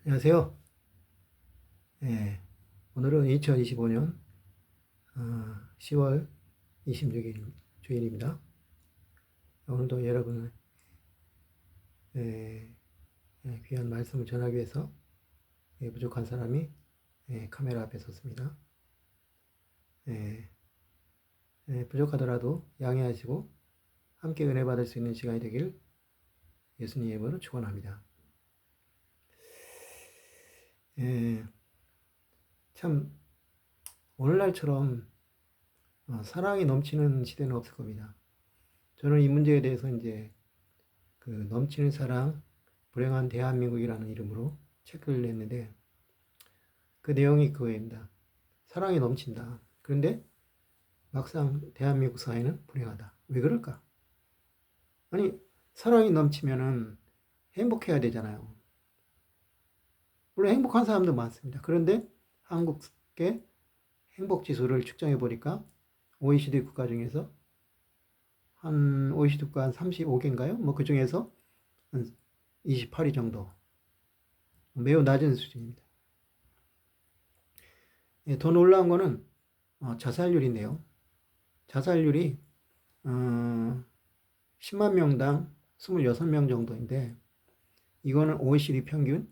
안녕하세요. 예, 오늘은 2025년 10월 26일 주일입니다. 오늘도 여러분의 예, 귀한 말씀을 전하기 위해서 부족한 사람이 카메라 앞에 섰습니다. 예, 부족하더라도 양해하시고 함께 은혜 받을 수 있는 시간이 되길 예수님의 이름으로 축원합니다. 참 오늘날처럼 사랑이 넘치는 시대는 없을 겁니다. 저는 이 문제에 대해서 이제 그 넘치는 사랑, 불행한 대한민국이라는 이름으로 책을 냈는데 그 내용이 그거입니다. 사랑이 넘친다. 그런데 막상 대한민국 사회는 불행하다. 왜 그럴까? 아니, 사랑이 넘치면은 행복해야 되잖아요. 물론 행복한 사람도 많습니다. 그런데 한국의 행복 지수를 측정해 보니까 OECD 국가 중에서 한 OECD 국가 한 35개인가요? 뭐 그 중에서 한 28위 정도. 매우 낮은 수준입니다. 더 놀라운 거는 자살률인데요. 자살률이 10만 명당 26명 정도인데 이거는 OECD 평균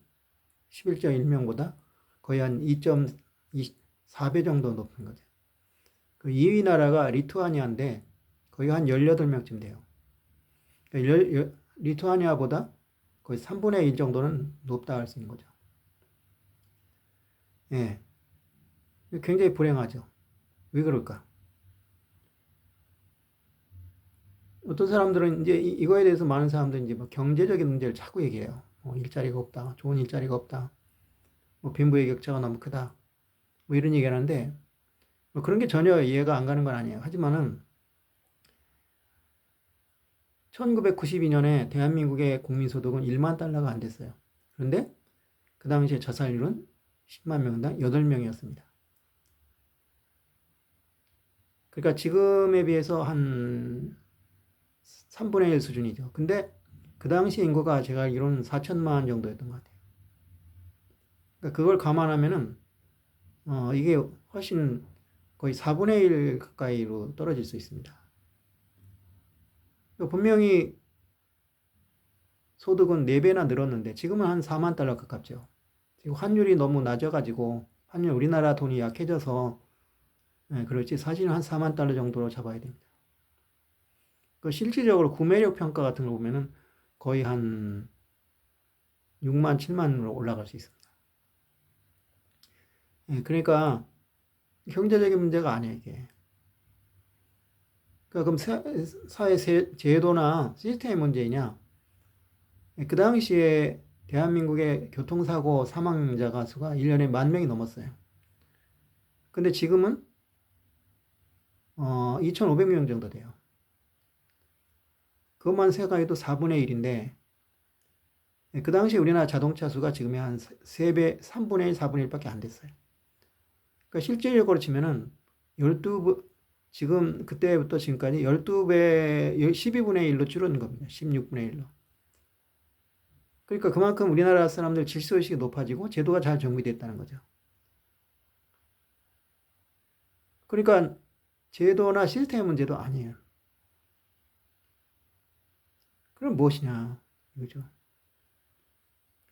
11.1명보다 거의 한 2.4배 정도 높은 거죠. 그 2위 나라가 리투아니아인데 거의 한 18명쯤 돼요. 그러니까 리투아니아보다 거의 3분의 1 정도는 높다 할 수 있는 거죠. 예. 굉장히 불행하죠. 왜 그럴까? 어떤 사람들은 이제 이거에 대해서 많은 사람들은 이제 뭐 경제적인 문제를 자꾸 얘기해요. 일자리가 없다. 좋은 일자리가 없다. 뭐 빈부의 격차가 너무 크다. 뭐 이런 얘기를 하는데 뭐 그런 게 전혀 이해가 안 가는 건 아니에요. 하지만은 1992년에 대한민국의 국민소득은 1만 달러가 안 됐어요. 그런데 그 당시에 자살률은 10만 명당 8명이었습니다. 그러니까 지금에 비해서 한 3분의 1 수준이죠. 근데 그 당시 인구가 제가 알기로는 4천만 정도였던 것 같아요. 그러니까 그걸 감안하면은 이게 훨씬 거의 4분의 1 가까이로 떨어질 수 있습니다. 분명히 소득은 4배나 늘었는데 지금은 한 4만 달러 가깝죠. 지금 환율이 너무 낮아가지고 환율 우리나라 돈이 약해져서 그렇지 사실은 한 4만 달러 정도로 잡아야 됩니다. 그 실질적으로 구매력 평가 같은 거 보면은 거의 한 6만, 7만으로 올라갈 수 있습니다. 그러니까 경제적인 문제가 아니에요, 이게. 그러니까 그럼 사회 제도나 시스템의 문제이냐? 그 당시에 대한민국의 교통사고 사망자가 수가 1년에 1만 명이 넘었어요. 근데 지금은 2,500명 정도 돼요. 그것만 생각해도 4분의 1인데 그 당시 우리나라 자동차 수가 지금의 한 3배, 3분의 1, 4분의 1밖에 안 됐어요. 그러니까 실질적으로 치면은 12, 지금 그때부터 지금까지 12배, 12분의 1로 줄어든 겁니다. 16분의 1로. 그러니까 그만큼 우리나라 사람들 질서의식이 높아지고 제도가 잘 정비됐다는 거죠. 그러니까 제도나 시스템 문제도 아니에요. 그럼 무엇이냐, 이거죠.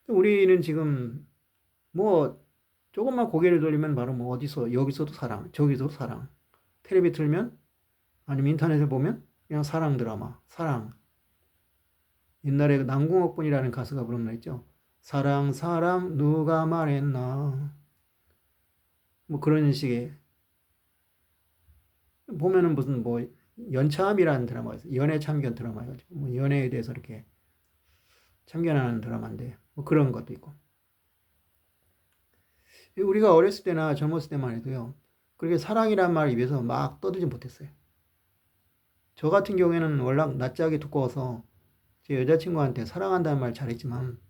우리는 지금 뭐 조금만 고개를 돌리면 바로 뭐 어디서 여기서도 사랑, 저기서도 사랑. 텔레비 틀면 아니면 인터넷에 보면 그냥 사랑 드라마, 사랑. 옛날에 남궁옥분이라는 가수가 부른 거 있죠. 사랑 사랑 누가 말했나. 뭐 그런 식의 보면은 무슨 뭐 연참이라는 드라마가 있어요. 연애 참견 드라마여가지고 뭐 연애에 대해서 이렇게 참견하는 드라마인데 뭐 그런 것도 있고. 우리가 어렸을 때나 젊었을 때만 해도요. 그렇게 사랑이란 말 입에서 막 떠들지 못했어요. 저 같은 경우에는 워낙 낯짝이 두꺼워서 제 여자친구한테 사랑한다는 말 잘했지만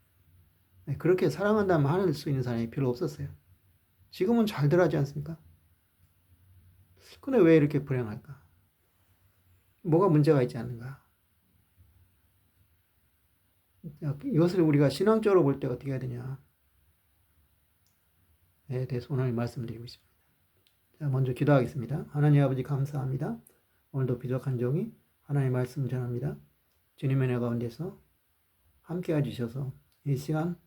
그렇게 사랑한다는 말 할 수 있는 사람이 별로 없었어요. 지금은 잘들 하지 않습니까? 근데 왜 이렇게 불행할까? 뭐가 문제가 있지 않는가? 이것을 우리가 신앙적으로 볼 때 어떻게 해야 되냐? 대해서 오늘 말씀드리고 있습니다. 자, 먼저 기도하겠습니다. 하나님 아버지 감사합니다. 오늘도 부족한 종이 하나님의 말씀 전합니다. 주님의 은혜 가운데서 함께 해주셔서 이 시간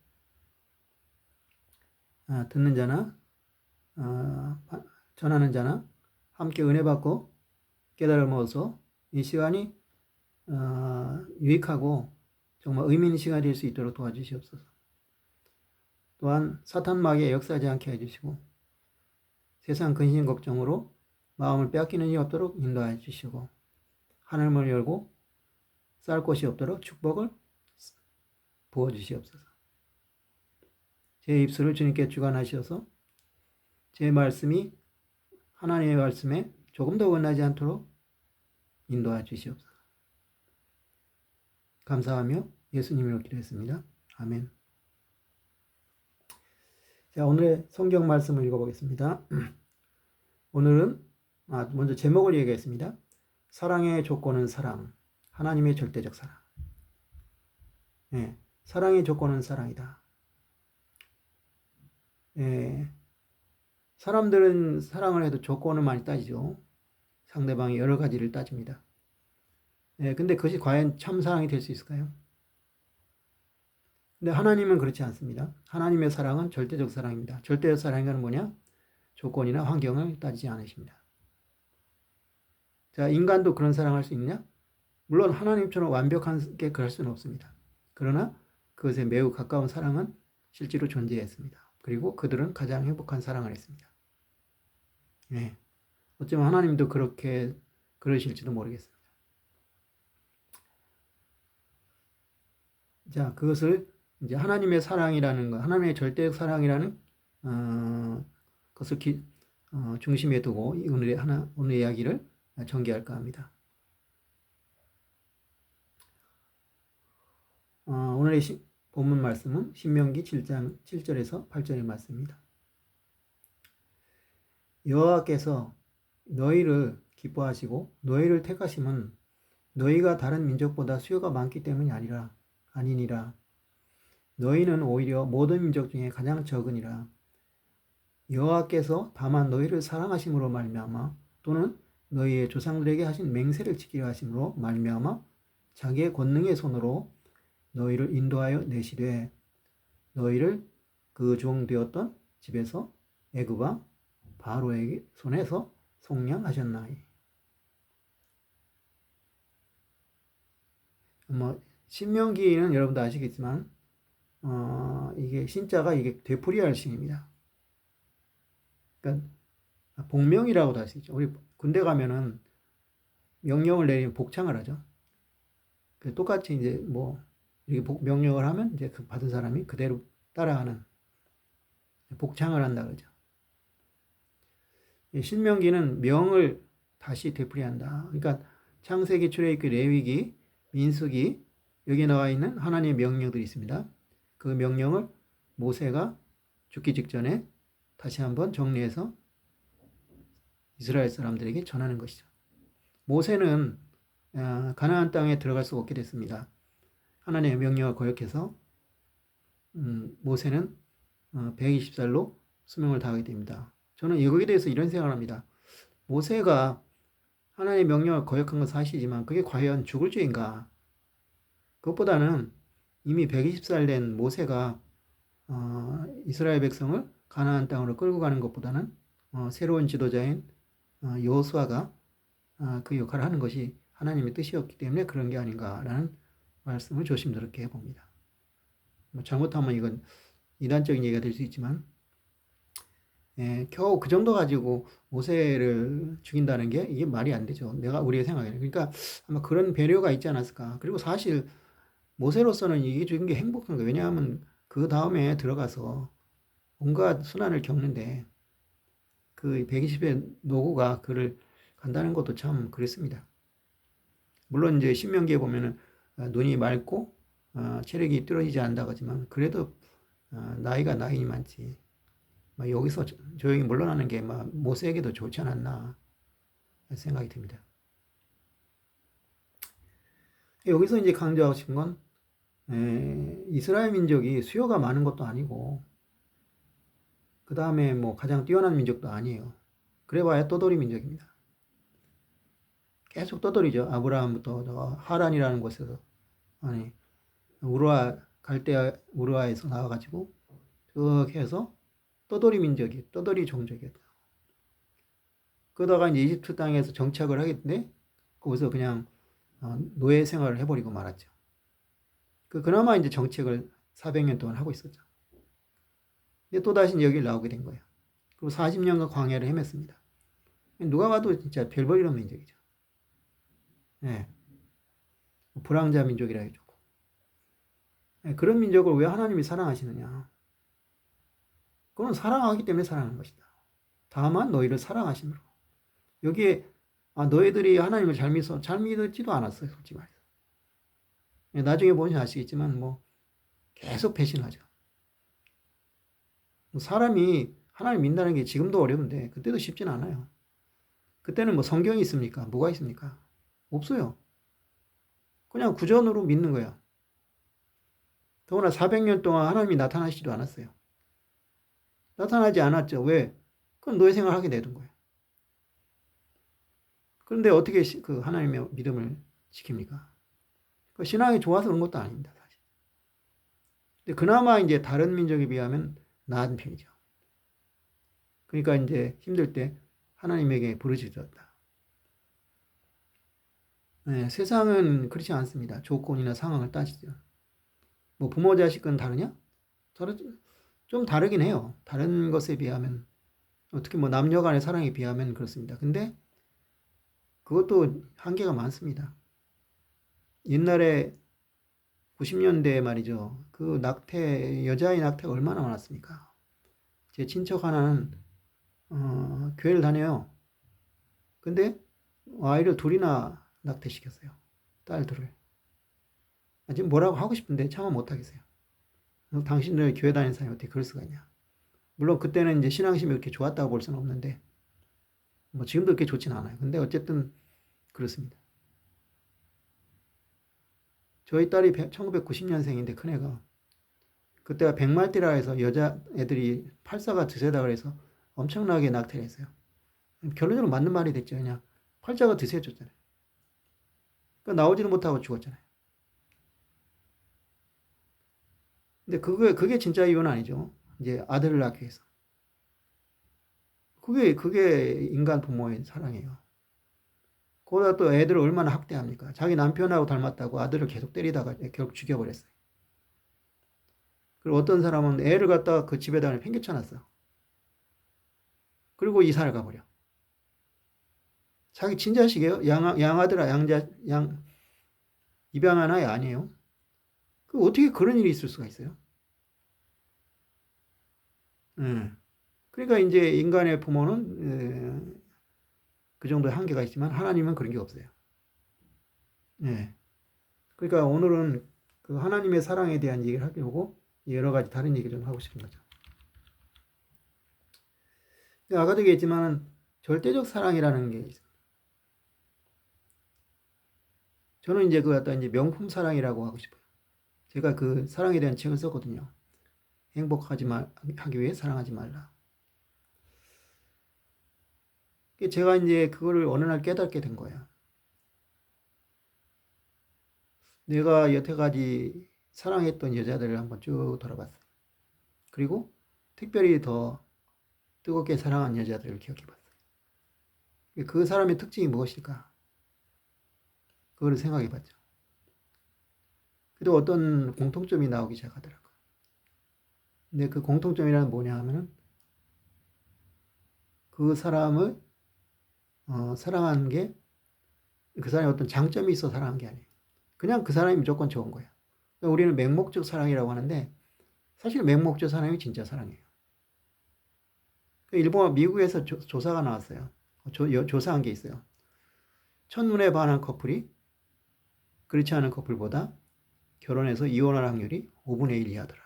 듣는 자나 전하는 자나 함께 은혜 받고 깨달음을 얻어서 이 시간이 유익하고 정말 의미 있는 시간이 될 수 있도록 도와주시옵소서. 또한 사탄 마귀에 역사하지 않게 해주시고 세상 근심 걱정으로 마음을 빼앗기는 일이 없도록 인도해 주시고 하늘문을 열고 쌀 곳이 없도록 축복을 부어주시옵소서. 제 입술을 주님께 주관하셔서 제 말씀이 하나님의 말씀에 조금 더 원하지 않도록 인도해 주시옵소서. 감사하며 예수님으로 기도했습니다. 아멘. 자, 오늘의 성경 말씀을 읽어보겠습니다. 오늘은 먼저 제목을 얘기했습니다. 사랑의 조건은 사랑, 하나님의 절대적 사랑. 사랑의 조건은 사랑이다. 사람들은 사랑을 해도 조건을 많이 따지죠. 상대방이 여러 가지를 따집니다. 근데 그것이 과연 참 사랑이 될 수 있을까요? 근데 하나님은 그렇지 않습니다. 하나님의 사랑은 절대적 사랑입니다. 절대적 사랑이란 뭐냐? 조건이나 환경을 따지지 않으십니다. 자, 인간도 그런 사랑할 수 있느냐? 물론 하나님처럼 완벽하게 그럴 수는 없습니다. 그러나 그것에 매우 가까운 사랑은 실제로 존재했습니다. 그리고 그들은 가장 행복한 사랑을 했습니다. 어쩌면 하나님도 그렇게 그러실지도 모르겠습니다. 자, 그것을 이제 하나님의 사랑이라는 것, 하나님의 절대적 사랑이라는 것을 중심에 두고 오늘 이야기를 전개할까 합니다. 오늘의 본문 말씀은 신명기 7장 7절에서 8절의 말씀입니다. 여호와께서 너희를 기뻐하시고 너희를 택하심은 너희가 다른 민족보다 수요가 많기 때문이 아니니라. 너희는 오히려 모든 민족 중에 가장 적으니라. 여호와께서 다만 너희를 사랑하심으로 말미암아 또는 너희의 조상들에게 하신 맹세를 지키려 하심으로 말미암아 자기의 권능의 손으로 너희를 인도하여 내시되 너희를 그 종 되었던 집에서 애굽 바로의 손에서 속량하셨나이. 신명기는 여러분도 아시겠지만 이게 신자가 이게 되풀이할 신입니다. 그러니까 복명이라고도 할 수 있죠. 우리 군대 가면은 명령을 내리면 복창을 하죠. 똑같이 이제 이렇게 명령을 하면 이제 그 받은 사람이 그대로 따라하는 복창을 한다 그러죠. 신명기는 명을 다시 되풀이한다. 그러니까 창세기, 출애굽기, 레위기, 민수기 여기에 나와 있는 하나님의 명령들이 있습니다. 그 명령을 모세가 죽기 직전에 다시 한번 정리해서 이스라엘 사람들에게 전하는 것이죠. 모세는 가나안 땅에 들어갈 수 없게 됐습니다. 하나님의 명령을 거역해서 모세는 120살로 수명을 다하게 됩니다. 저는 여기에 대해서 이런 생각을 합니다. 모세가 하나님의 명령을 거역한 건 사실이지만 그게 과연 죽을 죄인가? 그것보다는 이미 120살 된 모세가 이스라엘 백성을 가나안 땅으로 끌고 가는 것보다는 새로운 지도자인 여호수아가 그 역할을 하는 것이 하나님의 뜻이었기 때문에 그런 게 아닌가라는 말씀을 조심스럽게 해봅니다. 잘못하면 이건 이단적인 얘기가 될 수 있지만 겨우 그 정도 가지고 모세를 죽인다는 게 이게 말이 안 되죠. 우리의 생각에는. 그러니까 아마 그런 배려가 있지 않았을까. 그리고 사실 모세로서는 이게 죽인 게 행복한 거예요. 왜냐하면 그 다음에 들어가서 온갖 순환을 겪는데 그 120의 노고가 그를 간다는 것도 참 그랬습니다. 물론 이제 신명기에 보면은 눈이 맑고 체력이 뚫어지지 않는다고 하지만 그래도 나이가 나이 많지. 여기서 조용히 물러나는 게 모세에게도 좋지 않았나 생각이 듭니다. 여기서 이제 강조하고 싶은 건 이스라엘 민족이 수요가 많은 것도 아니고 그 다음에 뭐 가장 뛰어난 민족도 아니에요. 그래봐야 떠돌이 민족입니다. 계속 떠돌이죠. 아브라함부터 하란이라는 곳에서, 아니, 갈대아 우르아에서 나와가지고 쭉 해서 떠돌이 민족이, 떠돌이 종족이었다. 그러다가 이제 이집트 땅에서 정착을 하겠는데 거기서 그냥 노예 생활을 해버리고 말았죠. 그나마 이제 정책을 400년 동안 하고 있었죠. 근데 또다시 여기를 나오게 된 거예요. 그리고 40년간 광야를 헤맸습니다. 누가 봐도 진짜 별볼 이런 민족이죠. 네. 불황자 민족이라 해주고. 네. 그런 민족을 왜 하나님이 사랑하시느냐? 그건 사랑하기 때문에 사랑하는 것이다. 다만 너희를 사랑하심으로. 여기에 너희들이 하나님을 잘 믿지도 않았어요. 솔직히 말해서. 네. 나중에 보시면 아시겠지만 뭐 계속 배신하죠. 사람이 하나님 믿는다는 게 지금도 어려운데 그때도 쉽진 않아요. 그때는 뭐 성경이 있습니까? 뭐가 있습니까? 없어요. 그냥 구전으로 믿는 거야. 더구나 400년 동안 하나님이 나타나시지도 않았어요. 나타나지 않았죠. 왜? 그건 노예 생활하게 내둔 거예요. 그런데 어떻게 그 하나님의 믿음을 지킵니까? 그 신앙이 좋아서 그런 것도 아닙니다, 사실. 근데 그나마 이제 다른 민족에 비하면 나은 편이죠. 그러니까 이제 힘들 때 하나님에게 부르짖었다. 네, 세상은 그렇지 않습니다. 조건이나 상황을 따지죠. 뭐 부모 자식은 다르냐? 좀 다르긴 해요. 다른 것에 비하면 특히 뭐 남녀 간의 사랑에 비하면 그렇습니다. 근데 그것도 한계가 많습니다. 옛날에 90년대에 말이죠. 그 여자의 낙태가 얼마나 많았습니까? 제 친척 하나는 교회를 다녀요. 근데 아이를 둘이나 낙태시켰어요. 딸들을. 지금 뭐라고 하고 싶은데 참아 못하겠어요. 당신들 교회 다니는 사람이 어떻게 그럴 수가 있냐. 물론 그때는 이제 신앙심이 그렇게 좋았다고 볼 수는 없는데 뭐 지금도 그렇게 좋진 않아요. 근데 어쨌든 그렇습니다. 저희 딸이 1990년생인데 큰애가 그때가 백말띠라 해서 여자애들이 팔자가 드세다 그래서 엄청나게 낙태를 했어요. 결론적으로 맞는 말이 됐죠. 그냥 팔자가 드세졌잖아요. 그러니까 나오지는 못하고 죽었잖아요. 근데 그게 진짜 이유는 아니죠. 이제 아들을 낳기 위해서. 그게 인간 부모의 사랑이에요. 거기다 또 애들을 얼마나 학대합니까? 자기 남편하고 닮았다고 아들을 계속 때리다가 결국 죽여버렸어요. 그리고 어떤 사람은 애를 갖다가 그 집에다 팽개쳐놨어. 그리고 이사를 가버려. 자기 친자식이에요? 입양한 아이 아니에요? 어떻게 그런 일이 있을 수가 있어요? 그러니까 이제 인간의 부모는 그 정도의 한계가 있지만 하나님은 그런 게 없어요. 예. 그러니까 오늘은 그 하나님의 사랑에 대한 얘기를 하려고 여러 가지 다른 얘기를 좀 하고 싶은 거죠. 아까도 얘기했지만 절대적 사랑이라는 게 있어요. 저는 이제 그 갖다 이제 명품 사랑이라고 하고 싶어요. 제가 그 사랑에 대한 책을 썼거든요. 하기 위해 사랑하지 말라. 제가 이제 그거를 어느 날 깨닫게 된 거예요. 내가 여태까지 사랑했던 여자들을 한번 쭉 돌아봤어요. 그리고 특별히 더 뜨겁게 사랑한 여자들을 기억해봤어요. 그 사람의 특징이 무엇일까? 그거를 생각해봤죠. 그리고 어떤 공통점이 나오기 시작하더라고요. 근데 그 공통점이란 뭐냐 하면은 그 사람을 사랑한 게 그 사람의 어떤 장점이 있어 사랑한 게 아니에요. 그냥 그 사람이 무조건 좋은 거예요. 그러니까 우리는 맹목적 사랑이라고 하는데 사실 맹목적 사랑이 진짜 사랑이에요. 미국에서 조사가 나왔어요. 조사한 게 있어요. 첫눈에 반한 커플이 그렇지 않은 커플보다 결혼해서 이혼할 확률이 5분의 1 이하더라.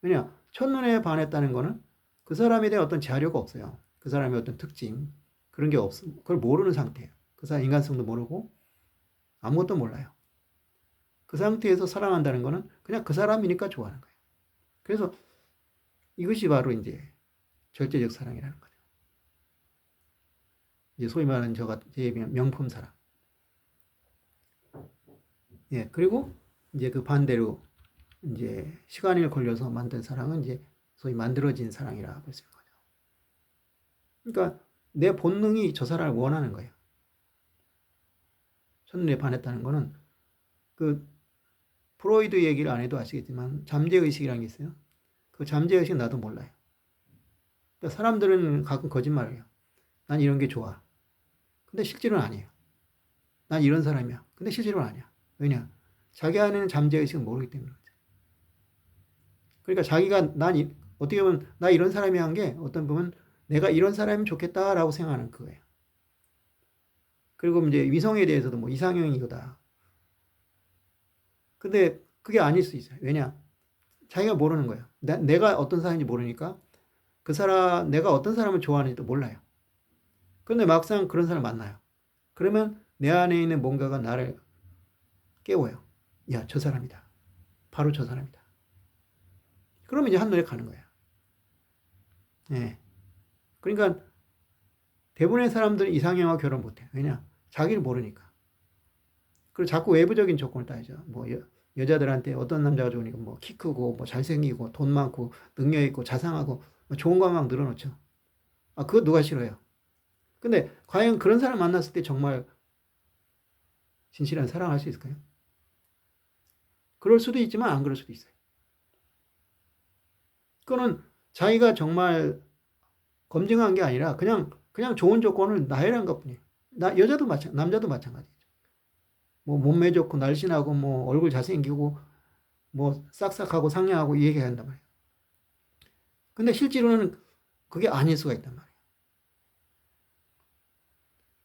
왜냐? 첫눈에 반했다는 거는 그 사람에 대한 어떤 자료가 없어요. 그 사람의 어떤 특징, 그런 게 없어. 그걸 모르는 상태예요. 그 사람 인간성도 모르고 아무것도 몰라요. 그 상태에서 사랑한다는 거는 그냥 그 사람이니까 좋아하는 거예요. 그래서 이것이 바로 이제 절대적 사랑이라는 거죠. 이제 소위 말하는 제 명품 사랑. 예, 그리고 이제 그 반대로 이제 시간이 걸려서 만든 사랑은 이제 소위 만들어진 사랑이라 볼 수 있는 거죠. 그러니까 내 본능이 저 사람을 원하는 거예요. 첫눈에 반했다는 거는 그 프로이드 얘기를 안 해도 아시겠지만 잠재의식이라는 게 있어요. 그 잠재의식은 나도 몰라요. 그러니까 사람들은 가끔 거짓말을 해요. 난 이런 게 좋아. 근데 실제로는 아니에요. 난 이런 사람이야. 근데 실제로는 아니야. 왜냐? 자기 안에는 잠재의식을 모르기 때문에 그렇죠. 그러니까 자기가 어떻게 보면 나 이런 사람이 한 게 어떤 보면 내가 이런 사람이면 좋겠다라고 생각하는 그거예요. 그리고 이제 위성에 대해서도 뭐 이상형이 이거다. 근데 그게 아닐 수 있어요. 왜냐? 자기가 모르는 거예요. 내가 어떤 사람인지 모르니까 내가 어떤 사람을 좋아하는지도 몰라요. 그런데 막상 그런 사람 만나요. 그러면 내 안에 있는 뭔가가 나를 깨워요. 야, 저 사람이다. 바로 저 사람이다. 그러면 이제 한눈에 가는 거예요. 예. 그러니까 대부분의 사람들은 이상형과 결혼 못해요. 왜냐? 자기를 모르니까. 그리고 자꾸 외부적인 조건을 따지죠. 뭐 여자들한테 어떤 남자가 좋으니까 뭐 키 크고 뭐 잘생기고 돈 많고 능력 있고 자상하고 뭐 좋은 것만 늘어놓죠. 아, 그거 누가 싫어요? 근데 과연 그런 사람 만났을 때 정말 진실한 사랑할 수 있을까요? 그럴 수도 있지만 안 그럴 수도 있어요. 그거는 자기가 정말 검증한 게 아니라 그냥 좋은 조건을 나열한 것뿐이에요. 남자도 마찬가지죠. 뭐 몸매 좋고 날씬하고 뭐 얼굴 잘생기고 뭐 싹싹하고 상냥하고 이 얘기해야 한단 말이에요. 근데 실제로는 그게 아닐 수가 있단 말이에요.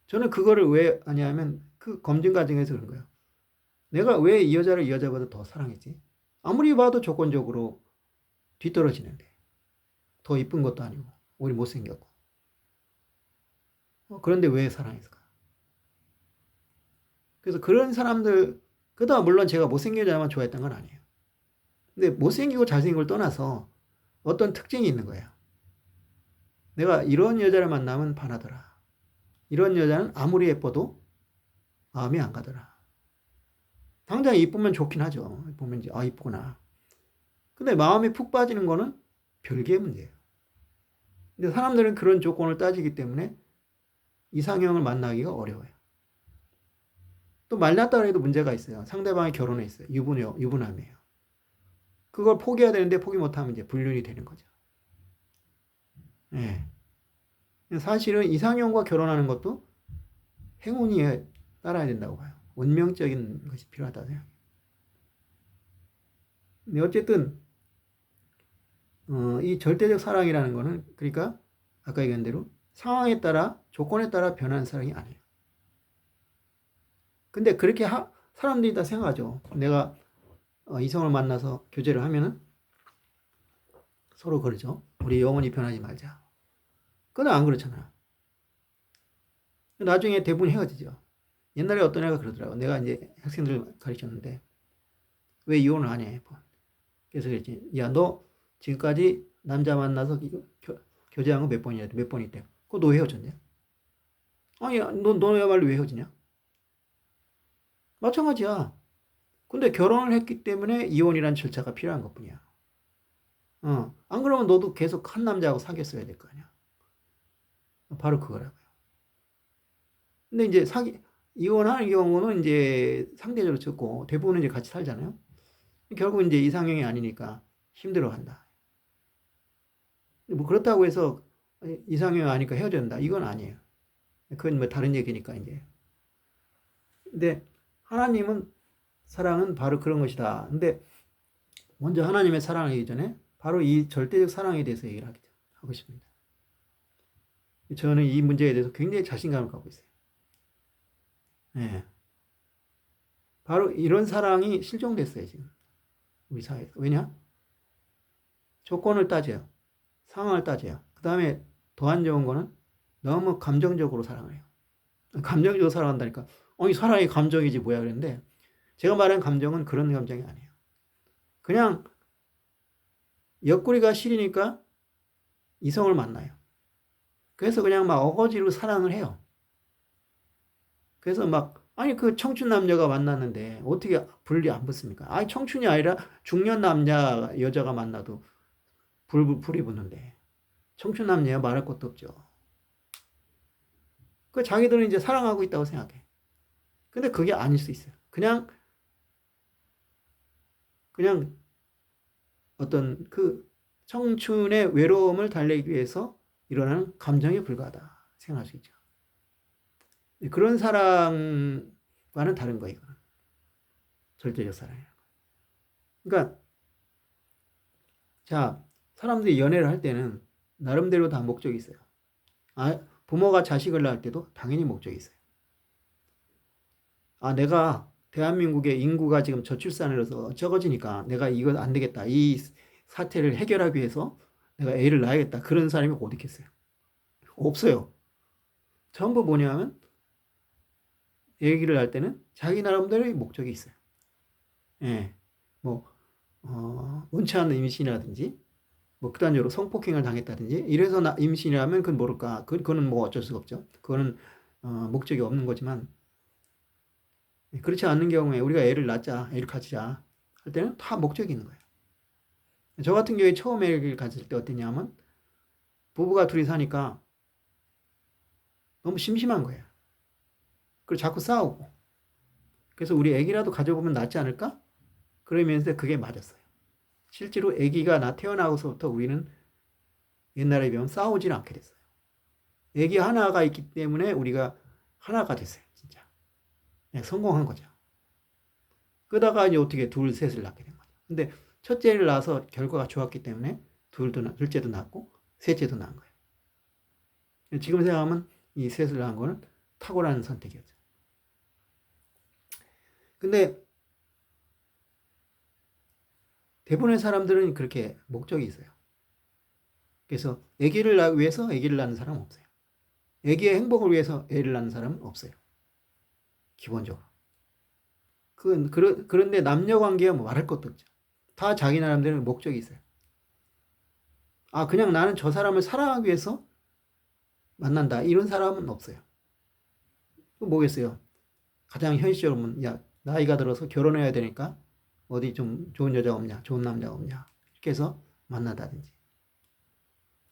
저는 그거를 왜 하냐면 그 검증 과정에서 그런 거예요. 내가 왜 이 여자를 이 여자보다 더 사랑했지? 아무리 봐도 조건적으로 뒤떨어지는데 더 이쁜 것도 아니고 오히려 못생겼고 그런데 왜 사랑했을까? 그래서 그런 사람들 그다음 물론 제가 못생긴 여자만 좋아했던 건 아니에요. 근데 못생기고 잘생긴 걸 떠나서 어떤 특징이 있는 거예요. 내가 이런 여자를 만나면 반하더라. 이런 여자는 아무리 예뻐도 마음이 안 가더라. 당장 이쁘면 좋긴 하죠. 보면 이제 이쁘구나. 근데 마음이 푹 빠지는 거는 별개의 문제예요. 근데 사람들은 그런 조건을 따지기 때문에 이상형을 만나기가 어려워요. 또 만났다 해도 문제가 있어요. 상대방이 결혼해 있어요. 유부남이에요. 그걸 포기해야 되는데 포기 못하면 이제 불륜이 되는 거죠. 네. 사실은 이상형과 결혼하는 것도 행운이 따라야 된다고 봐요. 운명적인 것이 필요하다고 생각해요. 근데 어쨌든 이 절대적 사랑이라는 거는 그러니까 아까 얘기한 대로 상황에 따라 조건에 따라 변하는 사랑이 아니에요. 근데 그렇게 사람들이 다 생각하죠. 내가 이성을 만나서 교제를 하면은 서로 그러죠. 우리 영원히 변하지 말자. 그건 안 그렇잖아. 나중에 대부분 헤어지죠. 옛날에 어떤 애가 그러더라고. 내가 이제 학생들 가르쳤는데 왜 이혼을 안 해? 그래서 그랬지. 야, 너 지금까지 남자 만나서 교제한 거 몇 번이야? 몇 번 있대. 그거 너 헤어졌냐? 아니, 너야말로 왜 헤어지냐? 마찬가지야. 근데 결혼을 했기 때문에 이혼이란 절차가 필요한 것 뿐이야. 안 그러면 너도 계속 한 남자하고 사귀었어야 될 거 아니야. 바로 그거라고요. 근데 이제 이혼하는 경우는 이제 상대적으로 적고 대부분은 이제 같이 살잖아요. 결국 이제 이상형이 아니니까 힘들어 한다. 뭐 그렇다고 해서 이상형이 아니까 헤어진다. 이건 아니에요. 그건 뭐 다른 얘기니까 이제. 근데 하나님은 사랑은 바로 그런 것이다. 근데 먼저 하나님의 사랑을 하기 전에 바로 이 절대적 사랑에 대해서 얘기를 하고 싶습니다. 저는 이 문제에 대해서 굉장히 자신감을 갖고 있어요. 네. 바로 이런 사랑이 실종됐어요, 지금. 우리 사회에서. 왜냐? 조건을 따져요. 상황을 따져요. 그 다음에 더 안 좋은 거는 너무 감정적으로 사랑을 해요. 감정적으로 사랑한다니까. 이 사랑이 감정이지 뭐야 그랬는데 제가 말한 감정은 그런 감정이 아니에요. 그냥 옆구리가 시리니까 이성을 만나요. 그래서 그냥 막 어거지로 사랑을 해요. 그래서 막 아니 그 청춘 남녀가 만났는데 어떻게 불이 안 붙습니까? 아니 청춘이 아니라 중년 남자 여자가 만나도 불이 붙는데 청춘 남녀야 말할 것도 없죠. 그 자기들은 이제 사랑하고 있다고 생각해. 근데 그게 아닐 수 있어요. 그냥 어떤 그 청춘의 외로움을 달래기 위해서 일어나는 감정에 불과하다 생각할 수 있죠. 그런 사랑과는 다른 거예요. 이거는. 절대적 사랑이에요. 그러니까 자 사람들이 연애를 할 때는 나름대로 다 목적이 있어요. 부모가 자식을 낳을 때도 당연히 목적이 있어요. 내가 대한민국의 인구가 지금 저출산으로서 적어지니까 내가 이거 안 되겠다. 이 사태를 해결하기 위해서 내가 애를 낳아야겠다. 그런 사람이 어디 있겠어요? 없어요. 전부 뭐냐면 애기를 낳을 때는 자기 나름대로의 목적이 있어요. 예. 뭐, 원치 않는 임신이라든지, 뭐, 극단적으로 성폭행을 당했다든지, 이래서 임신이라면 그건 모를까. 그거는 뭐 어쩔 수가 없죠. 그거는, 목적이 없는 거지만, 그렇지 않는 경우에 우리가 애를 낳자, 애를 가지자 할 때는 다 목적이 있는 거예요. 저 같은 경우에 처음 애를 가질 때 어땠냐면, 부부가 둘이 사니까 너무 심심한 거예요. 그리고 자꾸 싸우고. 그래서 우리 애기라도 가져보면 낫지 않을까? 그러면서 그게 맞았어요. 실제로 아기가 태어나고서부터 우리는 옛날에 비하면 싸우질 않게 됐어요. 아기 하나가 있기 때문에 우리가 하나가 됐어요. 진짜. 그냥 성공한 거죠. 그러다가 이제 어떻게 둘, 셋을 낳게 된 거죠. 근데 첫째를 낳아서 결과가 좋았기 때문에 둘째도 낳고 셋째도 낳은 거예요. 지금 생각하면 이 셋을 낳은 거는 탁월한 선택이었죠. 근데 대부분의 사람들은 그렇게 목적이 있어요. 그래서 아기를 위해서 아기를 낳는 사람은 없어요. 아기의 행복을 위해서 애를 낳는 사람은 없어요. 기본적으로. 그런데 남녀 관계야 뭐 말할 것도 없죠. 다 자기 나름대로 목적이 있어요. 그냥 나는 저 사람을 사랑하기 위해서 만난다. 이런 사람은 없어요. 뭐겠어요? 가장 현실적으로 보면, 야, 나이가 들어서 결혼해야 되니까 어디 좀 좋은 여자 없냐? 좋은 남자 없냐? 이렇게 해서 만나다든지.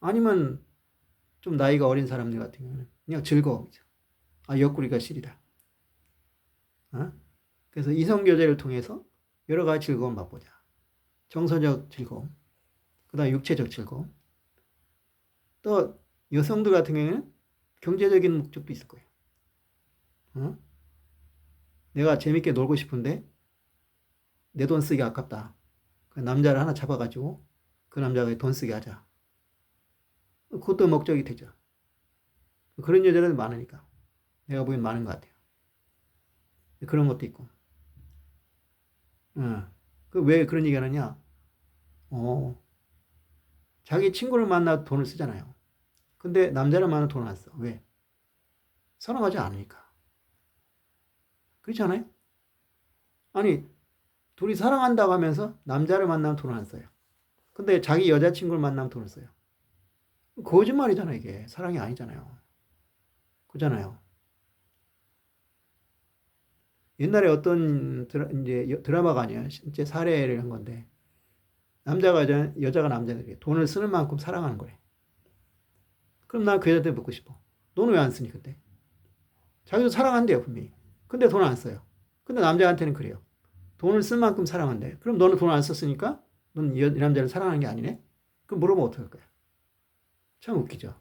아니면 좀 나이가 어린 사람들 같은 경우는 그냥 즐거움이죠. 옆구리가 시리다. 어? 그래서 이성교제를 통해서 여러 가지 즐거움 맛보자. 정서적 즐거움, 그 다음에 육체적 즐거움. 또 여성들 같은 경우에는 경제적인 목적도 있을 거예요. 어? 내가 재밌게 놀고 싶은데 내 돈 쓰기 아깝다. 그 남자를 하나 잡아가지고 그 남자가 돈 쓰게 하자. 그것도 목적이 되죠. 그런 여자들은 많으니까. 내가 보기엔 많은 것 같아요. 그런 것도 있고. 왜 그런 얘기 하느냐? 자기 친구를 만나 돈을 쓰잖아요. 근데 남자를 만나 돈을 안 써. 왜? 사랑하지 않으니까. 그렇지 않아요? 아니, 둘이 사랑한다고 하면서 남자를 만나면 돈을 안 써요. 근데 자기 여자친구를 만나면 돈을 써요. 거짓말이잖아, 이게. 사랑이 아니잖아요. 그잖아요. 옛날에 어떤 이제 드라마가 아니야. 실제 사례를 한 건데. 남자가 여자가 남자에게 돈을 쓰는 만큼 사랑하는 거래. 그럼 난 그 여자한테 묻고 싶어. 너는 왜 안 쓰니, 그때? 자기도 사랑한대요, 분명히. 근데 돈을 안 써요. 근데 남자한테는 그래요. 돈을 쓴 만큼 사랑한대. 그럼 너는 돈 안 썼으니까 넌 이 남자를 사랑하는 게 아니네? 그럼 물어보면 어떡할 거야? 참 웃기죠.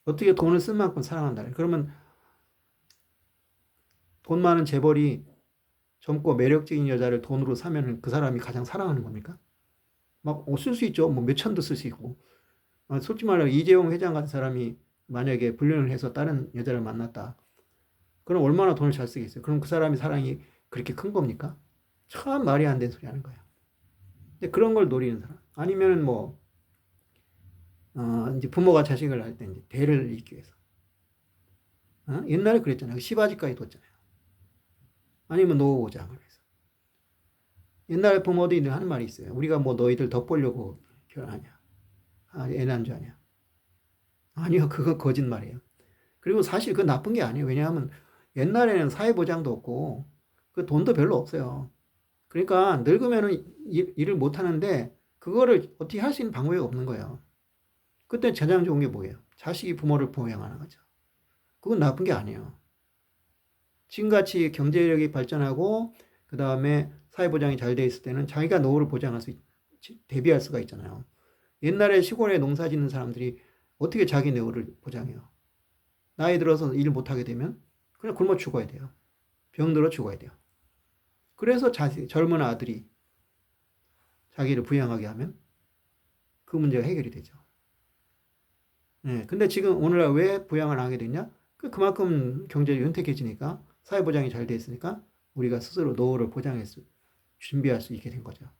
어떻게 돈을 쓴 만큼 사랑한다. 그러면 돈 많은 재벌이 젊고 매력적인 여자를 돈으로 사면 그 사람이 가장 사랑하는 겁니까? 막 쓸 수 있죠. 뭐 몇천도 쓸 수 있고. 솔직히 말하면 이재용 회장 같은 사람이 만약에 불륜을 해서 다른 여자를 만났다. 그럼 얼마나 돈을 잘 쓰겠어요. 그럼 그 사람이 사랑이 그렇게 큰 겁니까? 참 말이 안 되는 소리 하는 거예요. 근데 그런 걸 노리는 사람. 아니면 뭐, 이제 부모가 자식을 낳을 때 이제 대를 잇기 위해서. 옛날에 그랬잖아요. 시바지까지 뒀잖아요. 아니면 노후보장을 위해서. 옛날 부모들이 하는 말이 있어요. 우리가 뭐 너희들 덕보려고 결혼하냐. 애 난주하냐. 아니요, 그거 거짓말이에요. 그리고 사실 그건 나쁜 게 아니에요. 왜냐하면 옛날에는 사회보장도 없고 그 돈도 별로 없어요. 그러니까 늙으면은 일을 못 하는데 그거를 어떻게 할 수 있는 방법이 없는 거예요. 그때 가장 좋은 게 뭐예요? 자식이 부모를 보양하는 거죠. 그건 나쁜 게 아니에요. 지금같이 경제력이 발전하고 그 다음에 사회보장이 잘 돼 있을 때는 자기가 노후를 보장할 수 대비할 수가 있잖아요. 옛날에 시골에 농사 짓는 사람들이 어떻게 자기 노후를 보장해요? 나이 들어서 일 못하게 되면 그냥 굶어 죽어야 돼요. 병들어 죽어야 돼요. 그래서 젊은 아들이 자기를 부양하게 하면 그 문제가 해결이 되죠. 네, 근데 지금 오늘날 왜 부양을 하게 됐냐? 그만큼 경제가 윤택해지니까 사회보장이 잘 돼 있으니까 우리가 스스로 노후를 준비할 수 있게 된 거죠.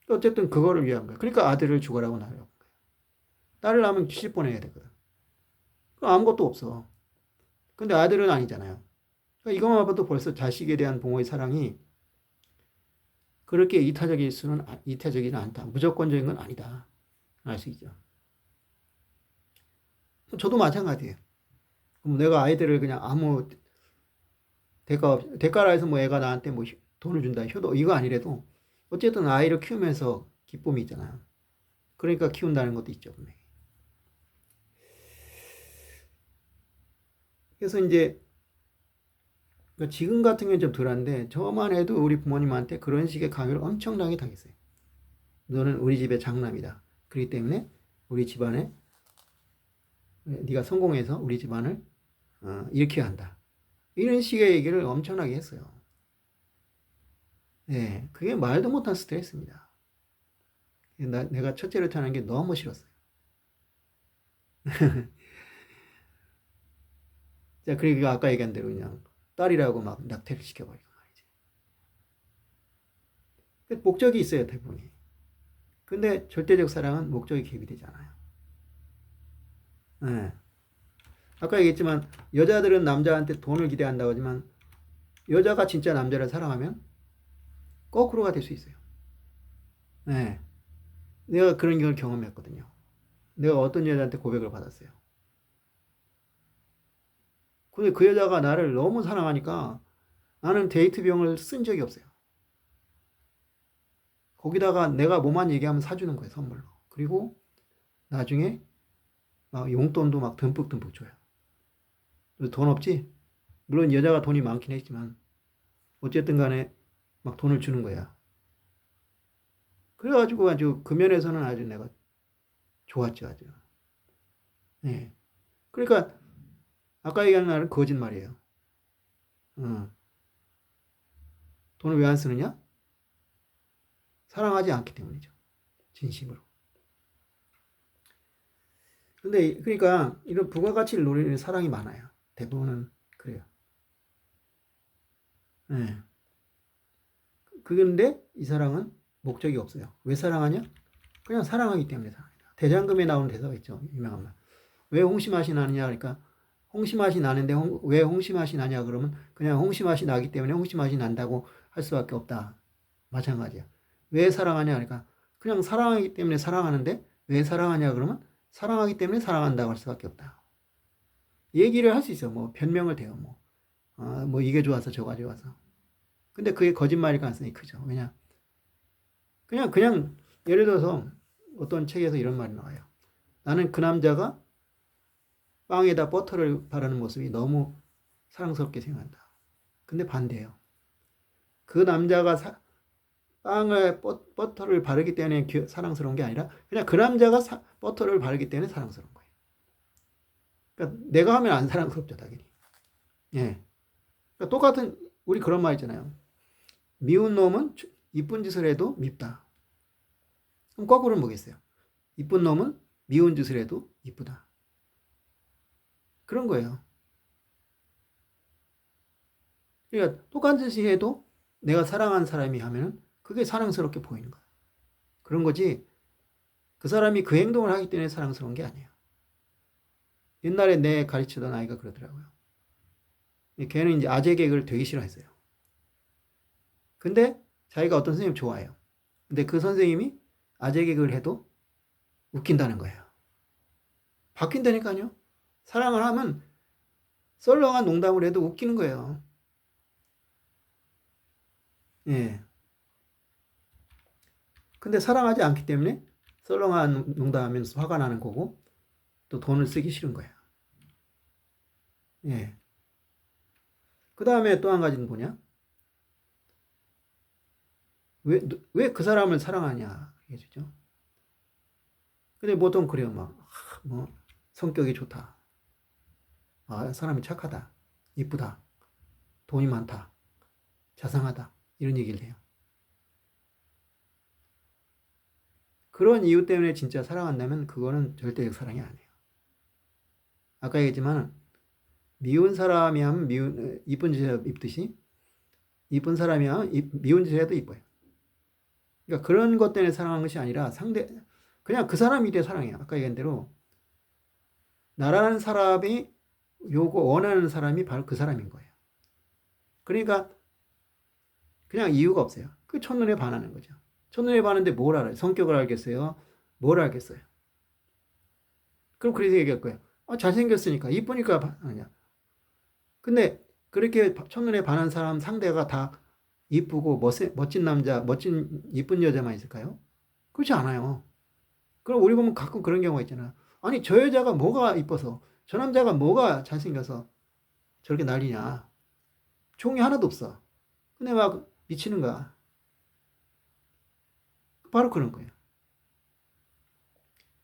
어쨌든 그거를 위한 거예요. 그러니까 아들을 죽으라고 낳으려고 거예요. 딸을 낳으면 시집 보내야 되거든. 아무것도 없어. 근데 아들은 아니잖아요. 그러니까 이것만 봐도 벌써 자식에 대한 부모의 사랑이 그렇게 이타적이지는 않다. 무조건적인 건 아니다. 알 수 있죠. 저도 마찬가지예요. 그럼 내가 아이들을 그냥 아무 대가라 해서 뭐 애가 나한테 뭐 돈을 준다, 효도, 이거 아니래도 어쨌든 아이를 키우면서 기쁨이 있잖아요. 그러니까 키운다는 것도 있죠, 분명히. 그래서 이제 지금 같은 경우는 좀 덜한데 저만 해도 우리 부모님한테 그런 식의 강요를 엄청나게 당했어요. 너는 우리 집의 장남이다. 그렇기 때문에 우리 집안에 네가 성공해서 우리 집안을 일으켜야 한다. 이런 식의 얘기를 엄청나게 했어요. 네, 그게 말도 못한 스트레스입니다. 내가 첫째를 태어난 게 너무 싫었어요. 자, 그리고 아까 얘기한 대로 그냥 딸이라고 막 낙태를 시켜버리고 말이지. 목적이 있어요, 대부분이. 근데 절대적 사랑은 목적이 개입이 되지 않아요. 네. 아까 얘기했지만 여자들은 남자한테 돈을 기대한다고 하지만 여자가 진짜 남자를 사랑하면 거꾸로가 될 수 있어요. 네. 내가 그런 걸 경험했거든요. 내가 어떤 여자한테 고백을 받았어요. 근데 그 여자가 나를 너무 사랑하니까 나는 데이트 비용을 쓴 적이 없어요. 거기다가 내가 뭐만 얘기하면 사주는 거예요, 선물로. 그리고 나중에 막 용돈도 막 듬뿍듬뿍 줘요. 돈 없지? 물론 여자가 돈이 많긴 했지만 어쨌든 간에 막 돈을 주는 거야. 그래가지고 아주 그 면에서는 아주 내가 좋았죠, 아주. 네. 그러니까 아까 얘기한 말은 거짓말이에요. 어. 돈을 왜 안 쓰느냐? 사랑하지 않기 때문이죠. 진심으로. 근데 그러니까 이런 부가가치를 노리는 사랑이 많아요. 대부분은 그래요. 네. 그런데 이 사랑은 목적이 없어요. 왜 사랑하냐? 그냥 사랑하기 때문에 사랑합니다. 대장금에 나오는 대사가 있죠. 유명한 말. 왜 홍시맛이 나느냐? 그러니까 홍시맛이 나는데 왜 홍시맛이 나냐? 그러면 그냥 홍시맛이 나기 때문에 홍시맛이 난다고 할 수밖에 없다. 마찬가지야. 왜 사랑하냐? 그러니까 그냥 사랑하기 때문에 사랑하는데 왜 사랑하냐? 그러면 사랑하기 때문에 사랑한다고 할 수밖에 없다. 얘기를 할 수 있어. 뭐 변명을 대요. 뭐 이게 좋아서 저가 좋아서. 근데 그게 거짓말일 가능성이 크죠. 왜냐? 그냥 예를 들어서 어떤 책에서 이런 말이 나와요. 나는 그 남자가 빵에다 버터를 바르는 모습이 너무 사랑스럽게 생각한다. 근데 반대예요. 그 남자가 빵에 버터를 바르기 때문에 사랑스러운 게 아니라 그냥 그 남자가 버터를 바르기 때문에 사랑스러운 거예요. 그러니까 내가 하면 안 사랑스럽죠, 당연히. 예. 그러니까 똑같은 우리 그런 말 있잖아요. 미운 놈은 이쁜 짓을 해도 밉다. 그럼 거꾸로는 뭐겠어요? 이쁜 놈은 미운 짓을 해도 이쁘다. 그런 거예요. 그러니까 똑같은 짓을 해도 내가 사랑하는 사람이 하면 그게 사랑스럽게 보이는 거야. 그런 거지. 그 사람이 그 행동을 하기 때문에 사랑스러운 게 아니에요. 옛날에 내 가르치던 아이가 그러더라고요. 걔는 이제 아재 개그를 되게 싫어했어요. 근데 자기가 어떤 선생님 좋아해요. 근데 그 선생님이 아재 개그를 해도 웃긴다는 거예요. 바뀐다니까요. 사랑을 하면 썰렁한 농담을 해도 웃기는 거예요. 예. 근데 사랑하지 않기 때문에 썰렁한 농담하면서 화가 나는 거고 또 돈을 쓰기 싫은 거예요. 예. 그 다음에 또 한 가지는 뭐냐? 왜 그 사람을 사랑하냐? 얘기죠. 근데 보통 그래요. 뭐, 성격이 좋다. 아, 사람이 착하다. 이쁘다. 돈이 많다. 자상하다. 이런 얘기를 해요. 그런 이유 때문에 진짜 사랑한다면 그거는 절대적 사랑이 아니에요. 아까 얘기했지만 미운 사람이 하면 이쁜 짓 해도 이쁘듯이 이쁜 사람이 하면 미운 짓 해도 이뻐요. 그러니까 그런 것 때문에 사랑하는 것이 아니라 그냥 그 사람이 돼 사랑해요. 아까 얘기한 대로 나라는 사람이 원하는 사람이 바로 그 사람인 거예요. 그러니까 그냥 이유가 없어요. 그 첫눈에 반하는 거죠. 첫눈에 반하는데 뭘 알아요? 성격을 알겠어요? 뭘 알겠어요? 그럼 그래서 얘기할 거예요. 잘생겼으니까, 이쁘니까 반하냐. 근데 그렇게 첫눈에 반한 사람 상대가 다 이쁘고 멋진 남자, 이쁜 여자만 있을까요? 그렇지 않아요. 그럼 우리 보면 가끔 그런 경우가 있잖아요. 아니, 저 여자가 뭐가 이뻐서, 저 남자가 뭐가 잘생겨서 저렇게 난리냐. 종이 하나도 없어. 근데 막 미치는 거야. 바로 그런 거예요.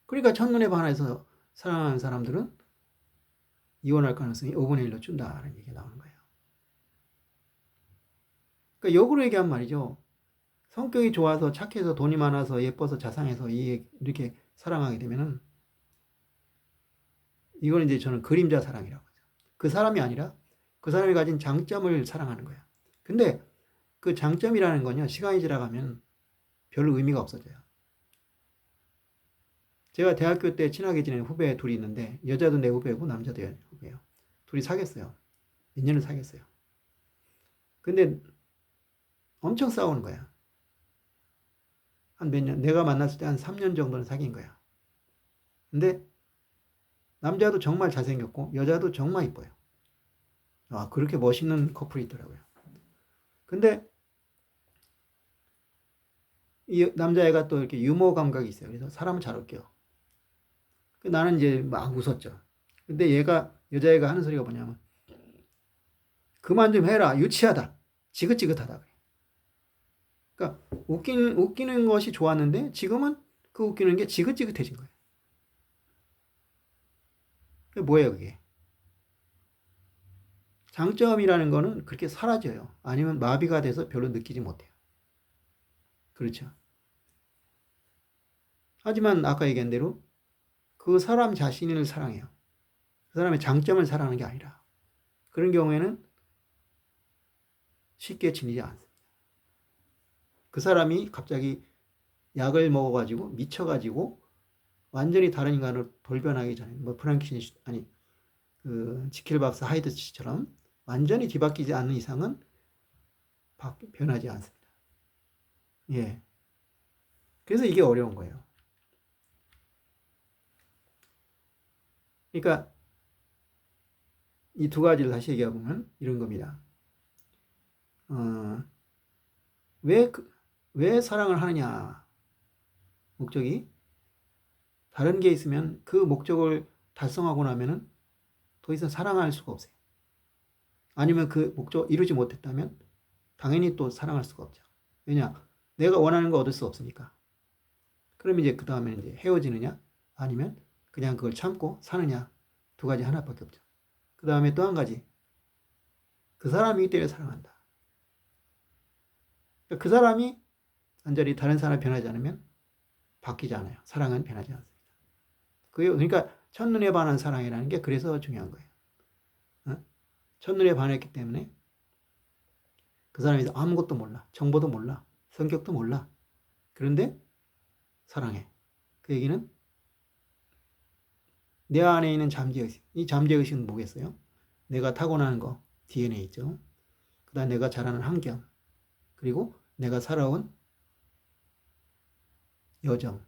그러니까 첫눈에 반해서 사랑하는 사람들은 이혼할 가능성이 5분의 1로 준다는 얘기가 나오는 거예요. 그러니까 역으로 얘기한 말이죠. 성격이 좋아서 착해서 돈이 많아서 예뻐서 자상해서 이렇게 사랑하게 되면은 이건 이제 저는 그림자 사랑이라고 하죠. 그 사람이 아니라 그 사람이 가진 장점을 사랑하는 거예요. 근데 그 장점이라는 건요, 시간이 지나가면 별로 의미가 없어져요. 제가 대학교 때 친하게 지내는 후배 둘이 있는데 여자도 내 후배고 남자도 후배예요. 둘이 사귀었어요. 몇 년을 사귀었어요. 근데 엄청 싸우는 거야. 한 몇 년, 내가 만났을 때 한 3년 정도는 사귄 거야. 근데 남자도 정말 잘생겼고 여자도 정말 이뻐요. 그렇게 멋있는 커플이 있더라고요. 근데 이 남자애가 또 이렇게 유머 감각이 있어요. 그래서 사람을 잘 웃겨. 나는 이제 막 웃었죠. 근데 여자애가 하는 소리가 뭐냐면, 그만 좀 해라. 유치하다. 지긋지긋하다. 그러니까 웃기는 것이 좋았는데 지금은 그 웃기는 게 지긋지긋해진 거예요. 그게 뭐예요, 그게? 장점이라는 거는 그렇게 사라져요. 아니면 마비가 돼서 별로 느끼지 못해요. 그렇죠. 하지만 아까 얘기한 대로 그 사람 자신을 사랑해요. 그 사람의 장점을 사랑하는 게 아니라. 그런 경우에는 쉽게 지니지 않습니다. 그 사람이 갑자기 약을 먹어가지고 미쳐가지고 완전히 다른 인간으로 돌변하기 전에 그 지킬박스 하이드처럼 완전히 뒤바뀌지 않는 이상은 변하지 않습니다. 예. 그래서 이게 어려운 거예요. 그러니까 이 두 가지를 다시 얘기해 보면 이런 겁니다. 왜 사랑을 하느냐? 목적이 다른 게 있으면 그 목적을 달성하고 나면은 더 이상 사랑할 수가 없어요. 아니면 그 목적 이루지 못했다면 당연히 또 사랑할 수가 없죠. 왜냐? 내가 원하는 거 얻을 수 없으니까. 그럼 이제 그 다음에 이제 헤어지느냐? 아니면 그냥 그걸 참고 사느냐? 두 가지 하나밖에 없죠. 그 다음에 또 한 가지. 그 사람이 때문에 사랑한다. 그 사람이 완전히 다른 사람이 변하지 않으면 바뀌지 않아요. 사랑은 변하지 않습니다. 그러니까 첫눈에 반한 사랑이라는 게 그래서 중요한 거예요. 첫눈에 반했기 때문에 그 사람이 아무것도 몰라. 정보도 몰라. 성격도 몰라. 그런데 사랑해. 그 얘기는 내 안에 있는 잠재의식. 이 잠재의식은 뭐겠어요? 내가 타고나는 거, DNA 있죠. 그 다음에 내가 자라는 환경. 그리고 내가 살아온 여정,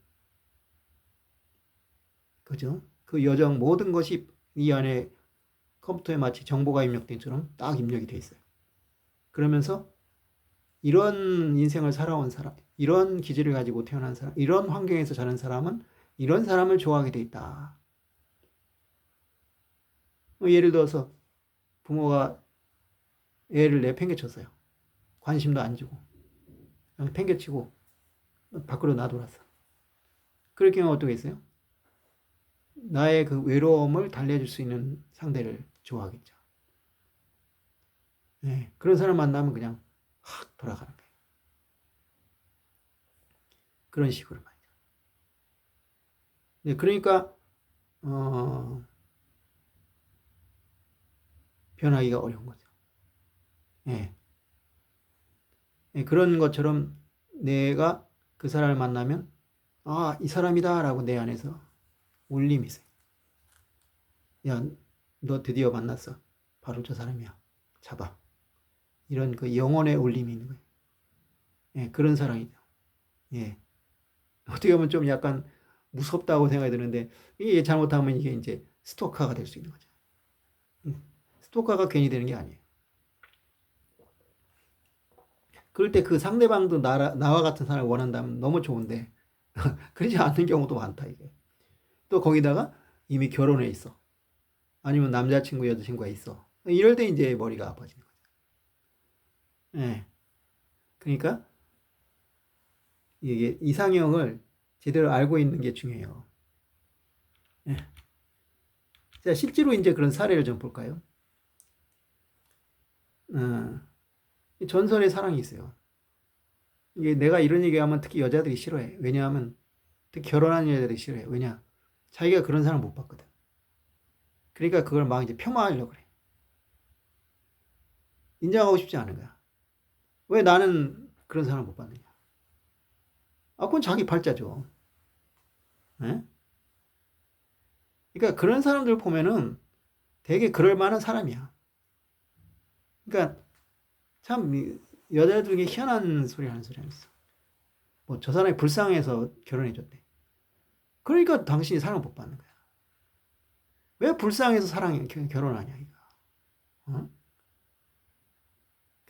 그죠? 그 여정 모든 것이 이 안에 컴퓨터에 마치 정보가 입력된 처럼 딱 입력이 돼 있어요. 그러면서 이런 인생을 살아온 사람, 이런 기질을 가지고 태어난 사람, 이런 환경에서 자란 사람은 이런 사람을 좋아하게 돼 있다. 예를 들어서 부모가 애를 내팽개쳤어요. 관심도 안 주고 그냥 팽개치고 밖으로 놔둬놨어. 그럴 경우 어떻게 했어요? 나의 그 외로움을 달래줄 수 있는 상대를 좋아하겠죠. 네, 그런 사람 만나면 그냥 확 돌아가는 거예요. 그런 식으로 말이죠. 네, 그러니까 변하기가 어려운 거죠. 네. 네, 그런 것처럼 내가 그 사람을 만나면 아, 이 사람이다라고 내 안에서 울림이 있어요. 야, 너 드디어 만났어. 바로 저 사람이야. 잡아. 이런 그 영혼의 울림이 있는 거예요. 예, 그런 사랑이죠. 예. 어떻게 보면 좀 약간 무섭다고 생각이 드는데, 이게 잘못하면 이게 이제 스토커가 될 수 있는 거죠. 스토커가 괜히 되는 게 아니에요. 그럴 때 그 상대방도 나와 같은 사람을 원한다면 너무 좋은데, 그러지 않는 경우도 많다, 이게. 또 거기다가 이미 결혼해 있어. 아니면 남자친구, 여자친구가 있어. 이럴 때 이제 머리가 아파지는 거죠. 예. 그러니까 이게 이상형을 제대로 알고 있는 게 중요해요. 예. 자, 실제로 이제 그런 사례를 좀 볼까요? 어, 전설의 사랑이 있어요. 이게 내가 이런 얘기하면 특히 여자들이 싫어해. 왜냐하면 특히 결혼한 여자들이 싫어해. 왜냐? 자기가 그런 사람 못 봤거든. 그러니까 그걸 막 이제 폄하하려고 그래. 인정하고 싶지 않은 거야. 왜 나는 그런 사람 못 봤느냐? 아, 그건 자기 팔자죠. 예? 그러니까 그런 사람들 보면은 되게 그럴 만한 사람이야. 그러니까 참 여자들 중에 희한한 소리 하는 소리 있어. 뭐 저 사람이 불쌍해서 결혼해줬대. 그러니까 당신이 사랑 못 받는 거야. 왜 불쌍해서 결혼하냐 이거. 어?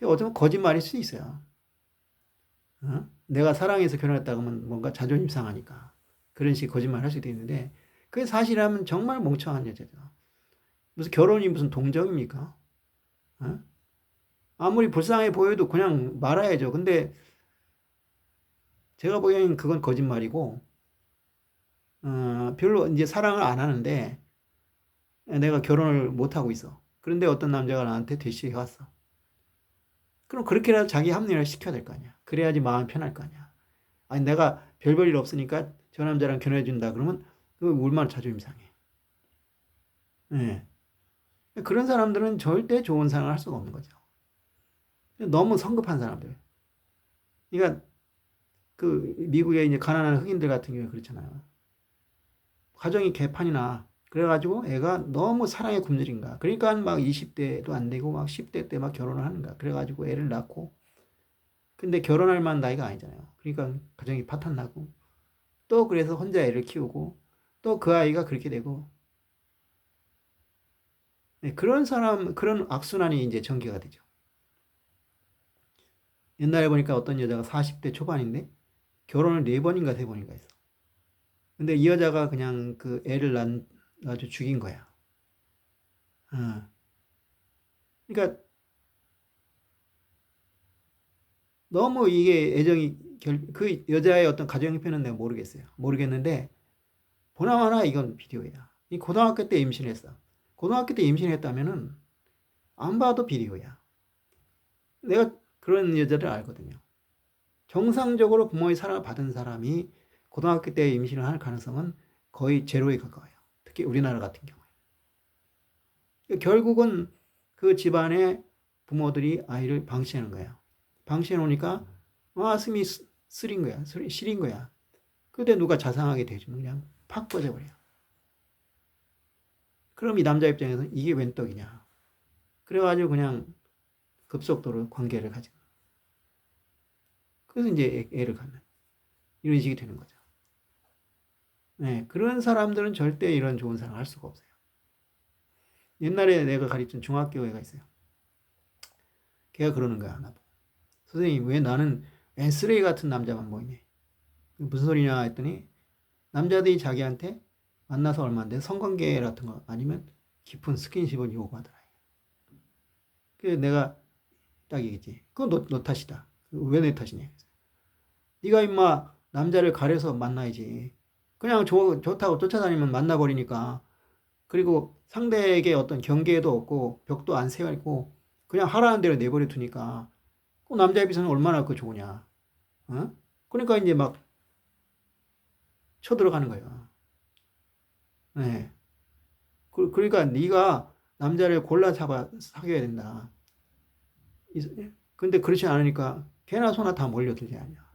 어쩌면 거짓말일 수 있어요. 어? 내가 사랑해서 결혼했다 그러면 뭔가 자존심 상하니까 그런 식의 거짓말 할 수도 있는데 그게 사실이라면 정말 멍청한 여자죠. 무슨 결혼이 무슨 동정입니까? 어? 아무리 불쌍해 보여도 그냥 말아야죠. 근데 제가 보기에는 그건 거짓말이고 별로 이제 사랑을 안 하는데 내가 결혼을 못 하고 있어. 그런데 어떤 남자가 나한테 대시해 왔어. 그럼 그렇게라도 자기 합리화를 시켜야 될 거 아니야. 그래야지 마음 편할 거 아니야. 아니 내가 별 볼 일 없으니까 저 남자랑 결혼해 준다 그러면 그 얼마나 자존심 상해. 예. 그런 사람들은 절대 좋은 사랑을 할 수가 없는 거죠. 너무 성급한 사람들. 그러니까 그 미국의 이제 가난한 흑인들 같은 경우에 그렇잖아요. 가정이 개판이나 그래가지고 애가 너무 사랑에 굶주린가. 그러니까 막 20대도 안 되고 막 10대 때 막 결혼을 하는가. 그래가지고 애를 낳고. 근데 결혼할 만한 나이가 아니잖아요. 그러니까 가정이 파탄나고 또 그래서 혼자 애를 키우고 또 그 아이가 그렇게 되고 네, 그런 사람 그런 악순환이 이제 전개가 되죠. 옛날에 보니까 어떤 여자가 40대 초반인데 결혼을 4번인가 3번인가 했어. 근데 이 여자가 그냥 그 애를 낳아가지고 죽인 거야. 어. 그러니까 너무 이게 애정이 그 여자의 어떤 가정 형편은 내가 모르겠어요. 모르겠는데 보나마나 이건 비디오야. 이 고등학교 때 임신했어. 고등학교 때 임신했다면은 안 봐도 비디오야. 내가 그런 여자를 알거든요. 정상적으로 부모의 사랑을 받은 사람이 고등학교 때 임신을 할 가능성은 거의 제로에 가까워요. 특히 우리나라 같은 경우에. 결국은 그 집안의 부모들이 아이를 방치하는 거예요. 방치해 놓으니까 숨이 쓰린 거야. 시린 거야. 그때 누가 자상하게 대주면 그냥 팍 꺼져버려요. 그럼 이 남자 입장에서 이게 웬 떡이냐. 그래가지고 그냥 급속도로 관계를 가지고. 그래서 이제 애를 갖는 이런 식이 되는 거죠. 네, 그런 사람들은 절대 이런 좋은 사랑을 할 수가 없어요. 옛날에 내가 가르친 중학교 애가 있어요. 걔가 그러는 거야, 나보고. 선생님, 왜 나는 쓰레기 같은 남자만 보이네? 무슨 소리냐 했더니, 남자들이 자기한테 만나서 얼마 안 돼 성관계 같은 거 아니면 깊은 스킨십을 요구하더라. 그래서 내가 딱 얘기했지. 그건 너 탓이다. 왜 내 탓이냐? 네가 임마 남자를 가려서 만나야지. 그냥 좋다고 쫓아다니면 만나버리니까. 그리고 상대에게 어떤 경계도 없고 벽도 안 세우고 그냥 하라는 대로 내버려 두니까 그 남자 입장에서는 얼마나 그 좋으냐. 어? 그러니까 이제 막 쳐들어가는 거예요. 네. 그러니까 네가 남자를 골라 잡아 사귀어야 된다. 근데 그렇지 않으니까 개나 소나 다 몰려들지 않냐.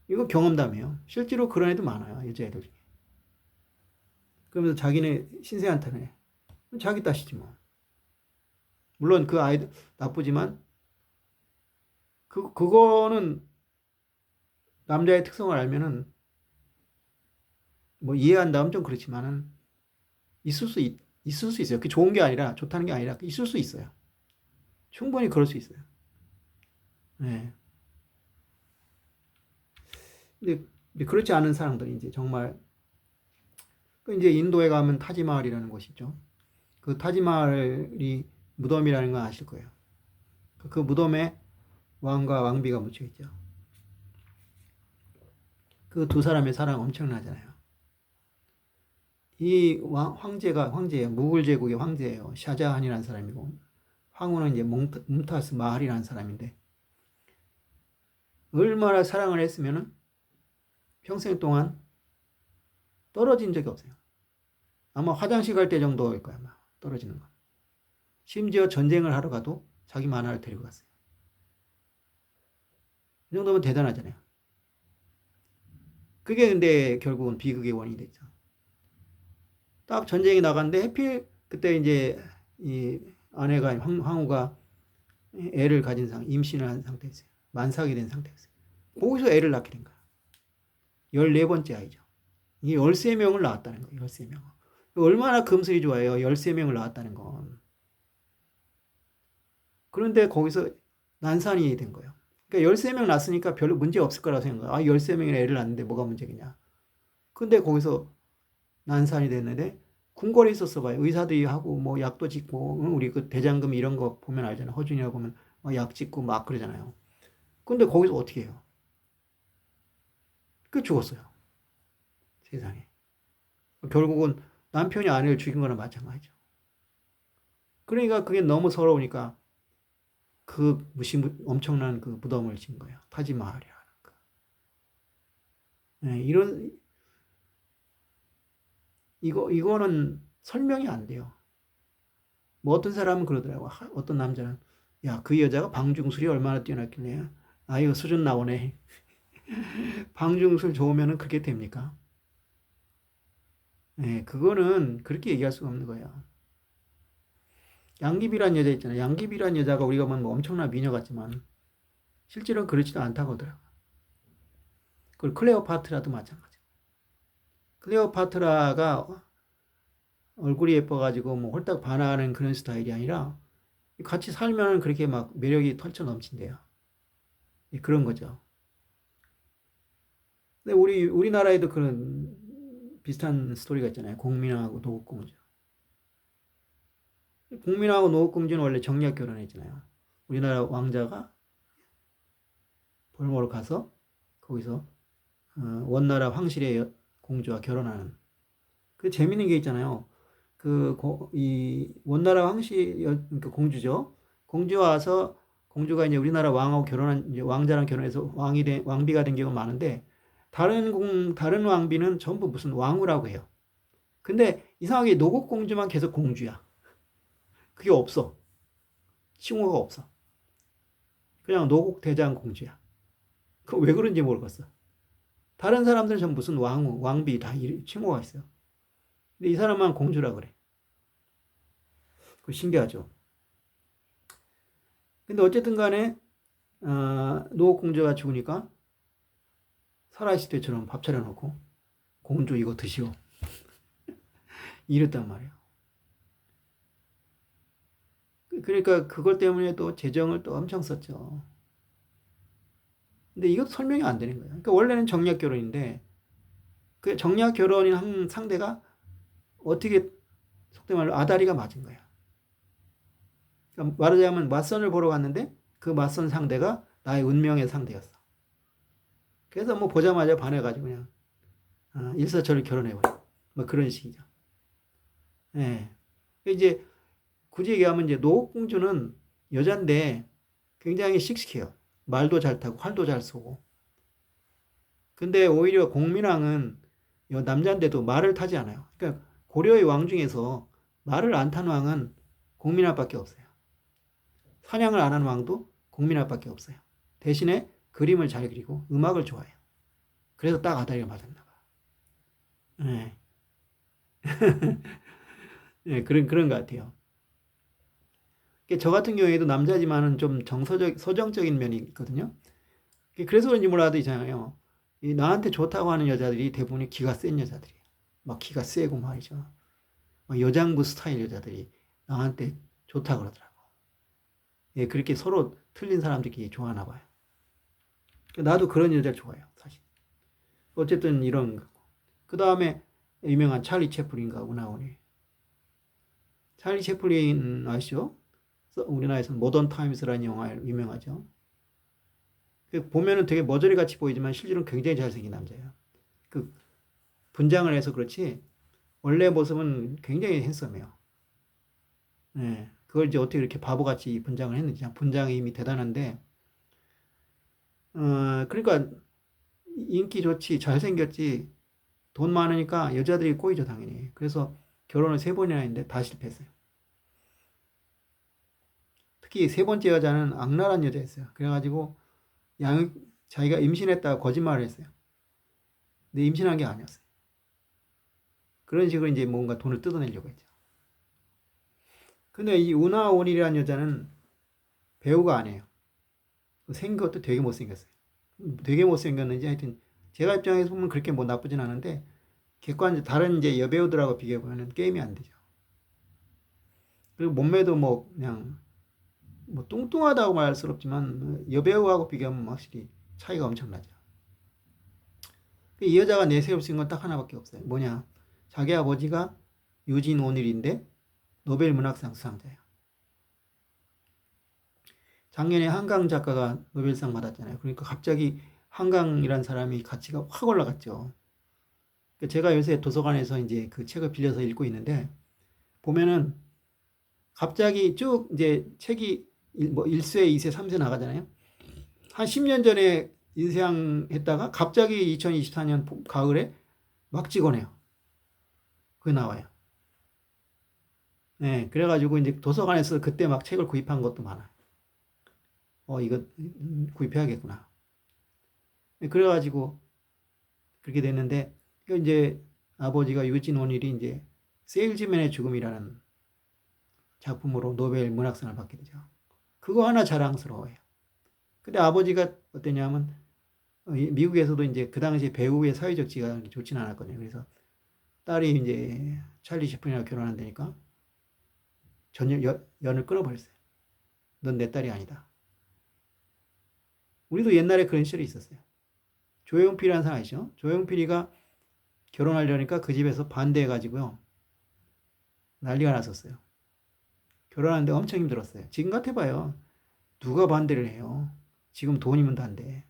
이거 경험담이에요. 실제로 그런 애도 많아요. 여자애들 중에. 그러면서 자기네 신세한테는 자기 탓이지 뭐. 물론 그 아이도 나쁘지만 그거는 남자의 특성을 알면은 뭐 이해한다면 좀 그렇지만은 있을 수 있어요. 그게 좋은 게 아니라 좋다는 게 아니라 있을 수 있어요. 충분히 그럴 수 있어요. 네. 근데 그렇지 않은 사람들이 이제 정말 그 이제 인도에 가면 타지마할이라는 곳이 있죠. 그 타지마할이 무덤이라는 건 아실 거예요. 그 무덤에 왕과 왕비가 묻혀 있죠. 그 두 사람의 사랑 엄청나잖아요. 이 황제예요. 무굴 제국의 황제예요. 샤자한이라는 사람이고 황후는 이제 뭄타스 마할이라는 사람인데 얼마나 사랑을 했으면은 평생 동안 떨어진 적이 없어요. 아마 화장실 갈 때 정도일 거야, 아마 떨어지는 건. 심지어 전쟁을 하러 가도 자기 만화를 데리고 갔어요. 이 정도면 대단하잖아요. 그게 근데 결국은 비극의 원인이 됐죠. 딱 전쟁이 나갔는데 해필 그때 이제 이 아내가 황후가 애를 가진 임신을 한 상태였어요. 만삭이 된 상태였어요. 거기서 애를 낳게 된 거야. 14번째 아이죠. 이게 13명을 낳았다는 거예요. 13명. 얼마나 금슬이 좋아요. 13명을 낳았다는 건. 그런데 거기서 난산이 된 거예요. 그러니까 13명 낳았으니까 별로 문제 없을 거라고 생각해요. 13명이나 애를 낳는데 뭐가 문제겠냐. 근데 거기서 난산이 됐는데 궁궐에 있었어 봐요. 의사들이 하고 뭐 약도 짓고 우리 그 대장금 이런 거 보면 알잖아요. 허준이라고 보면 약 짓고 막 그러잖아요. 근데 거기서 어떻게 해요? 그 죽었어요. 세상에. 결국은 남편이 아내를 죽인 거나 마찬가지죠. 그러니까 그게 너무 서러우니까 그 엄청난 그 무덤을 진 거예요. 타지마할이라는 거. 네, 이거는 설명이 안 돼요. 뭐 어떤 사람은 그러더라고. 어떤 남자는 야, 그 여자가 방중술이 얼마나 뛰어났길래 이거 수준 나오네. 방중술 좋으면은 그게 됩니까? 네, 그거는 그렇게 얘기할 수가 없는 거예요. 양귀비란 여자 있잖아요. 양귀비란 여자가 우리가 보면 뭐 엄청난 미녀 같지만 실제로는 그렇지도 않다고 하더라고요. 그리고 클레오파트라도 마찬가지. 클레오파트라가 얼굴이 예뻐가지고 뭐 홀딱 반하는 그런 스타일이 아니라 같이 살면 그렇게 막 매력이 털쳐 넘친대요. 그런 거죠. 근데 우리나라에도 그런 비슷한 스토리가 있잖아요. 공민왕하고 노국공주. 공민왕하고 노국공주는 원래 정략 결혼했잖아요. 우리나라 왕자가 볼모로 가서 거기서 원나라 황실의 공주와 결혼하는 그 재밌는 게 있잖아요. 이 원나라 그러니까 공주죠. 공주가 와서 공주가 이제 우리나라 왕하고 이제 왕자랑 결혼해서 왕비가 된 경우가 많은데 다른 왕비는 전부 무슨 왕후라고 해요. 근데 이상하게 노국공주만 계속 공주야. 그게 없어. 칭호가 없어. 그냥 노국대장 공주야. 그 왜 그런지 모르겠어. 다른 사람들은 전 무슨 왕후, 왕비 다 칭호가 있어요. 근데 이 사람만 공주라 그래. 그 신기하죠. 근데 어쨌든 간에 노옥공주가 죽으니까 살아있을 때처럼 밥 차려놓고 공주 이거 드시오. 이랬단 말이에요. 그러니까 그걸 때문에 또 재정을 또 엄청 썼죠. 근데 이것도 설명이 안 되는 거예요. 그러니까 원래는 정략 결혼인데 그 정략 결혼인 한 상대가 어떻게 속된 말로 아다리가 맞은 거야. 그러니까 말하자면 맞선을 보러 갔는데 그 맞선 상대가 나의 운명의 상대였어. 그래서 뭐 보자마자 반해가지고 그냥 일사천리 결혼해버려. 뭐 그런 식이죠. 예. 이제 굳이 얘기하면 이제 노공주는 여잔데 굉장히 씩씩해요. 말도 잘 타고 활도 잘 쏘고. 근데 오히려 공민왕은 남자인데도 말을 타지 않아요. 그러니까 고려의 왕 중에서 말을 안 탄 왕은 공민왕밖에 없어요. 사냥을 안 하는 왕도 공민왕밖에 없어요. 대신에 그림을 잘 그리고 음악을 좋아해요. 그래서 딱 아다리가 맞았나 봐. 네. 네, 그런 것 같아요. 저 같은 경우에도 남자지만은 좀 서정적인 면이 있거든요. 그래서 그런지 몰라도 있잖아요. 나한테 좋다고 하는 여자들이 대부분 기가 센 여자들이에요. 막 기가 세고 말이죠. 막 여장부 스타일 여자들이 나한테 좋다 그러더라고. 예, 그렇게 서로 틀린 사람들끼리 좋아하나 봐요. 나도 그런 여자를 좋아해요, 사실. 어쨌든 이런 거고. 그 다음에 유명한 찰리 채플린가 나오네. 찰리 채플린 아시죠? 우리나라에서는 모던 타임스라는 영화 유명하죠. 보면은 되게 머저리 같이 보이지만 실제로는 굉장히 잘생긴 남자예요. 그 분장을 해서 그렇지 원래 모습은 굉장히 핸섬해요. 네, 그걸 이제 어떻게 이렇게 바보같이 분장을 했는지 분장의 힘이 대단한데 그러니까 인기 좋지 잘생겼지 돈 많으니까 여자들이 꼬이죠 당연히. 그래서 결혼을 3번이나 했는데 다 실패했어요. 특히 3번째 여자는 악랄한 여자였어요. 그래가지고 자기가 임신했다가 거짓말을 했어요. 근데 임신한 게 아니었어요. 그런 식으로 이제 뭔가 돈을 뜯어내려고 했죠. 근데 이 우나 온이라는 여자는 배우가 아니에요. 생긴 것도 되게 못생겼어요. 되게 못생겼는지 하여튼 제가 입장에서 보면 그렇게 뭐 나쁘진 않은데 객관적으로 다른 이제 여배우들하고 비교해 보면 게임이 안 되죠. 그리고 몸매도 뭐 그냥 뭐 뚱뚱하다고 말할 수 없지만 여배우하고 비교하면 확실히 차이가 엄청나죠. 이 여자가 내세울 수 있는 건 딱 하나밖에 없어요. 뭐냐? 자기 아버지가 유진 오닐인데 노벨 문학상 수상자예요. 작년에 한강 작가가 노벨상 받았잖아요. 그러니까 갑자기 한강이란 사람이 가치가 확 올라갔죠. 제가 요새 도서관에서 이제 그 책을 빌려서 읽고 있는데 보면은 갑자기 쭉 이제 책이 뭐 1쇄, 2쇄, 3쇄 나가잖아요. 한 10년 전에 인쇄했다가 갑자기 2024년 가을에 막 찍어내요. 그게 나와요. 네, 그래가지고 이제 도서관에서 그때 막 책을 구입한 것도 많아요. 이거 구입해야겠구나. 네, 그래가지고 그렇게 됐는데, 이제 아버지가 유진 온일이 이제 세일즈맨의 죽음이라는 작품으로 노벨 문학상을 받게 되죠. 그거 하나 자랑스러워요. 근데 아버지가 어땠냐면, 미국에서도 이제 그 당시 배우의 사회적 지위가 좋지는 않았거든요. 그래서 딸이 이제 찰리 채플린이랑 결혼한다니까 연을 끊어버렸어요. 넌 내 딸이 아니다. 우리도 옛날에 그런 시절이 있었어요. 조용필이라는 사람 아시죠? 조용필이가 결혼하려니까 그 집에서 반대해가지고요. 난리가 났었어요. 결혼하는데 엄청 힘들었어요. 지금 같아봐요. 누가 반대를 해요? 지금 돈이면 단데.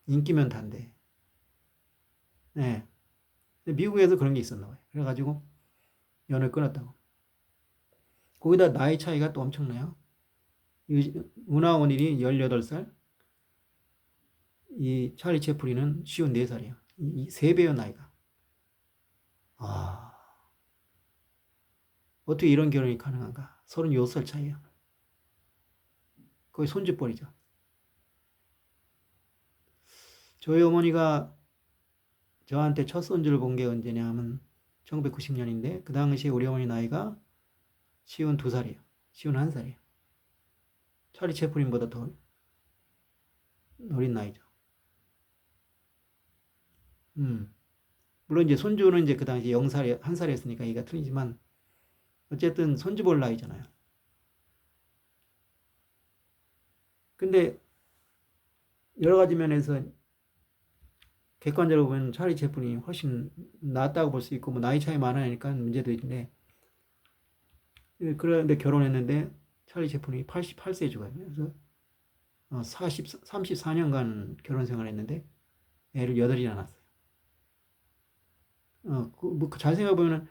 인기면 단데. 네. 미국에서 그런 게 있었나 봐요. 그래가지고 연을 끊었다고. 거기다 나이 차이가 또 엄청나요. 우나 오닐이 18살, 이 찰리 채플린은 54살이에요. 이 3배의 나이가. 아, 어떻게 이런 결혼이 가능한가? 36살 차이에요. 거의 손짓벌이죠. 저희 어머니가 저한테 첫 손주를 본 게 언제냐 하면 1990년인데 그 당시에 우리 어머니 나이가 52살이에요. 51살이에요. 찰리 채플린보다 더 어린 나이죠. 물론 이제 손주는 이제 그 당시 0살, 1살이었으니까 얘기가 틀리지만 어쨌든 손주 볼 나이잖아요. 근데 여러 가지 면에서 객관적으로 보면 찰리 채플린이 훨씬 낫다고 볼 수 있고, 뭐 나이 차이 많으니까 문제도 있는데, 그런데 결혼했는데 찰리 채플린이 88세에 죽어요. 그래서 34년간 결혼 생활했는데 애를 8이나 낳았어요. 잘 생각해보면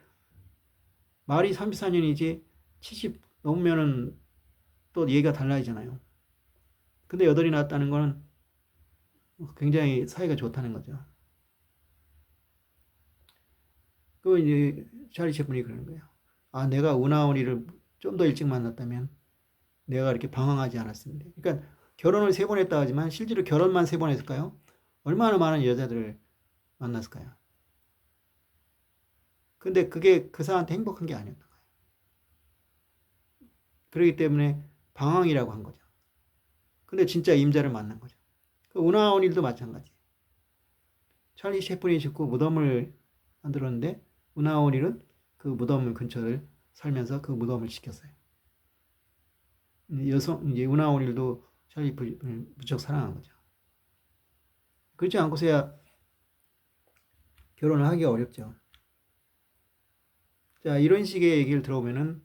말이 34년이지 70 넘으면은 또 얘기가 달라지잖아요. 근데 8이 낳았다는 거는 굉장히 사이가 좋다는 거죠. 그 이제 찰리 채플린이 그러는 거예요. 아, 내가 우나원이를 좀 더 일찍 만났다면 내가 이렇게 방황하지 않았습니다. 그러니까 결혼을 3번 했다 하지만 실제로 결혼만 3번 했을까요? 얼마나 많은 여자들을 만났을까요? 근데 그게 그 사람한테 행복한 게 아니었던 거예요. 그렇기 때문에 방황이라고 한 거죠. 근데 진짜 임자를 만난 거죠. 그 우나원일도 마찬가지. 찰리 채플린이 죽고 무덤을 만들었는데 우나원일은 그 무덤 근처를 살면서 그 무덤을 지켰어요. 여성 이제 우나원일도 찰리 채플린을 무척 사랑한 거죠. 그렇지 않고서야 결혼을 하기가 어렵죠. 자, 이런 식의 얘기를 들어보면은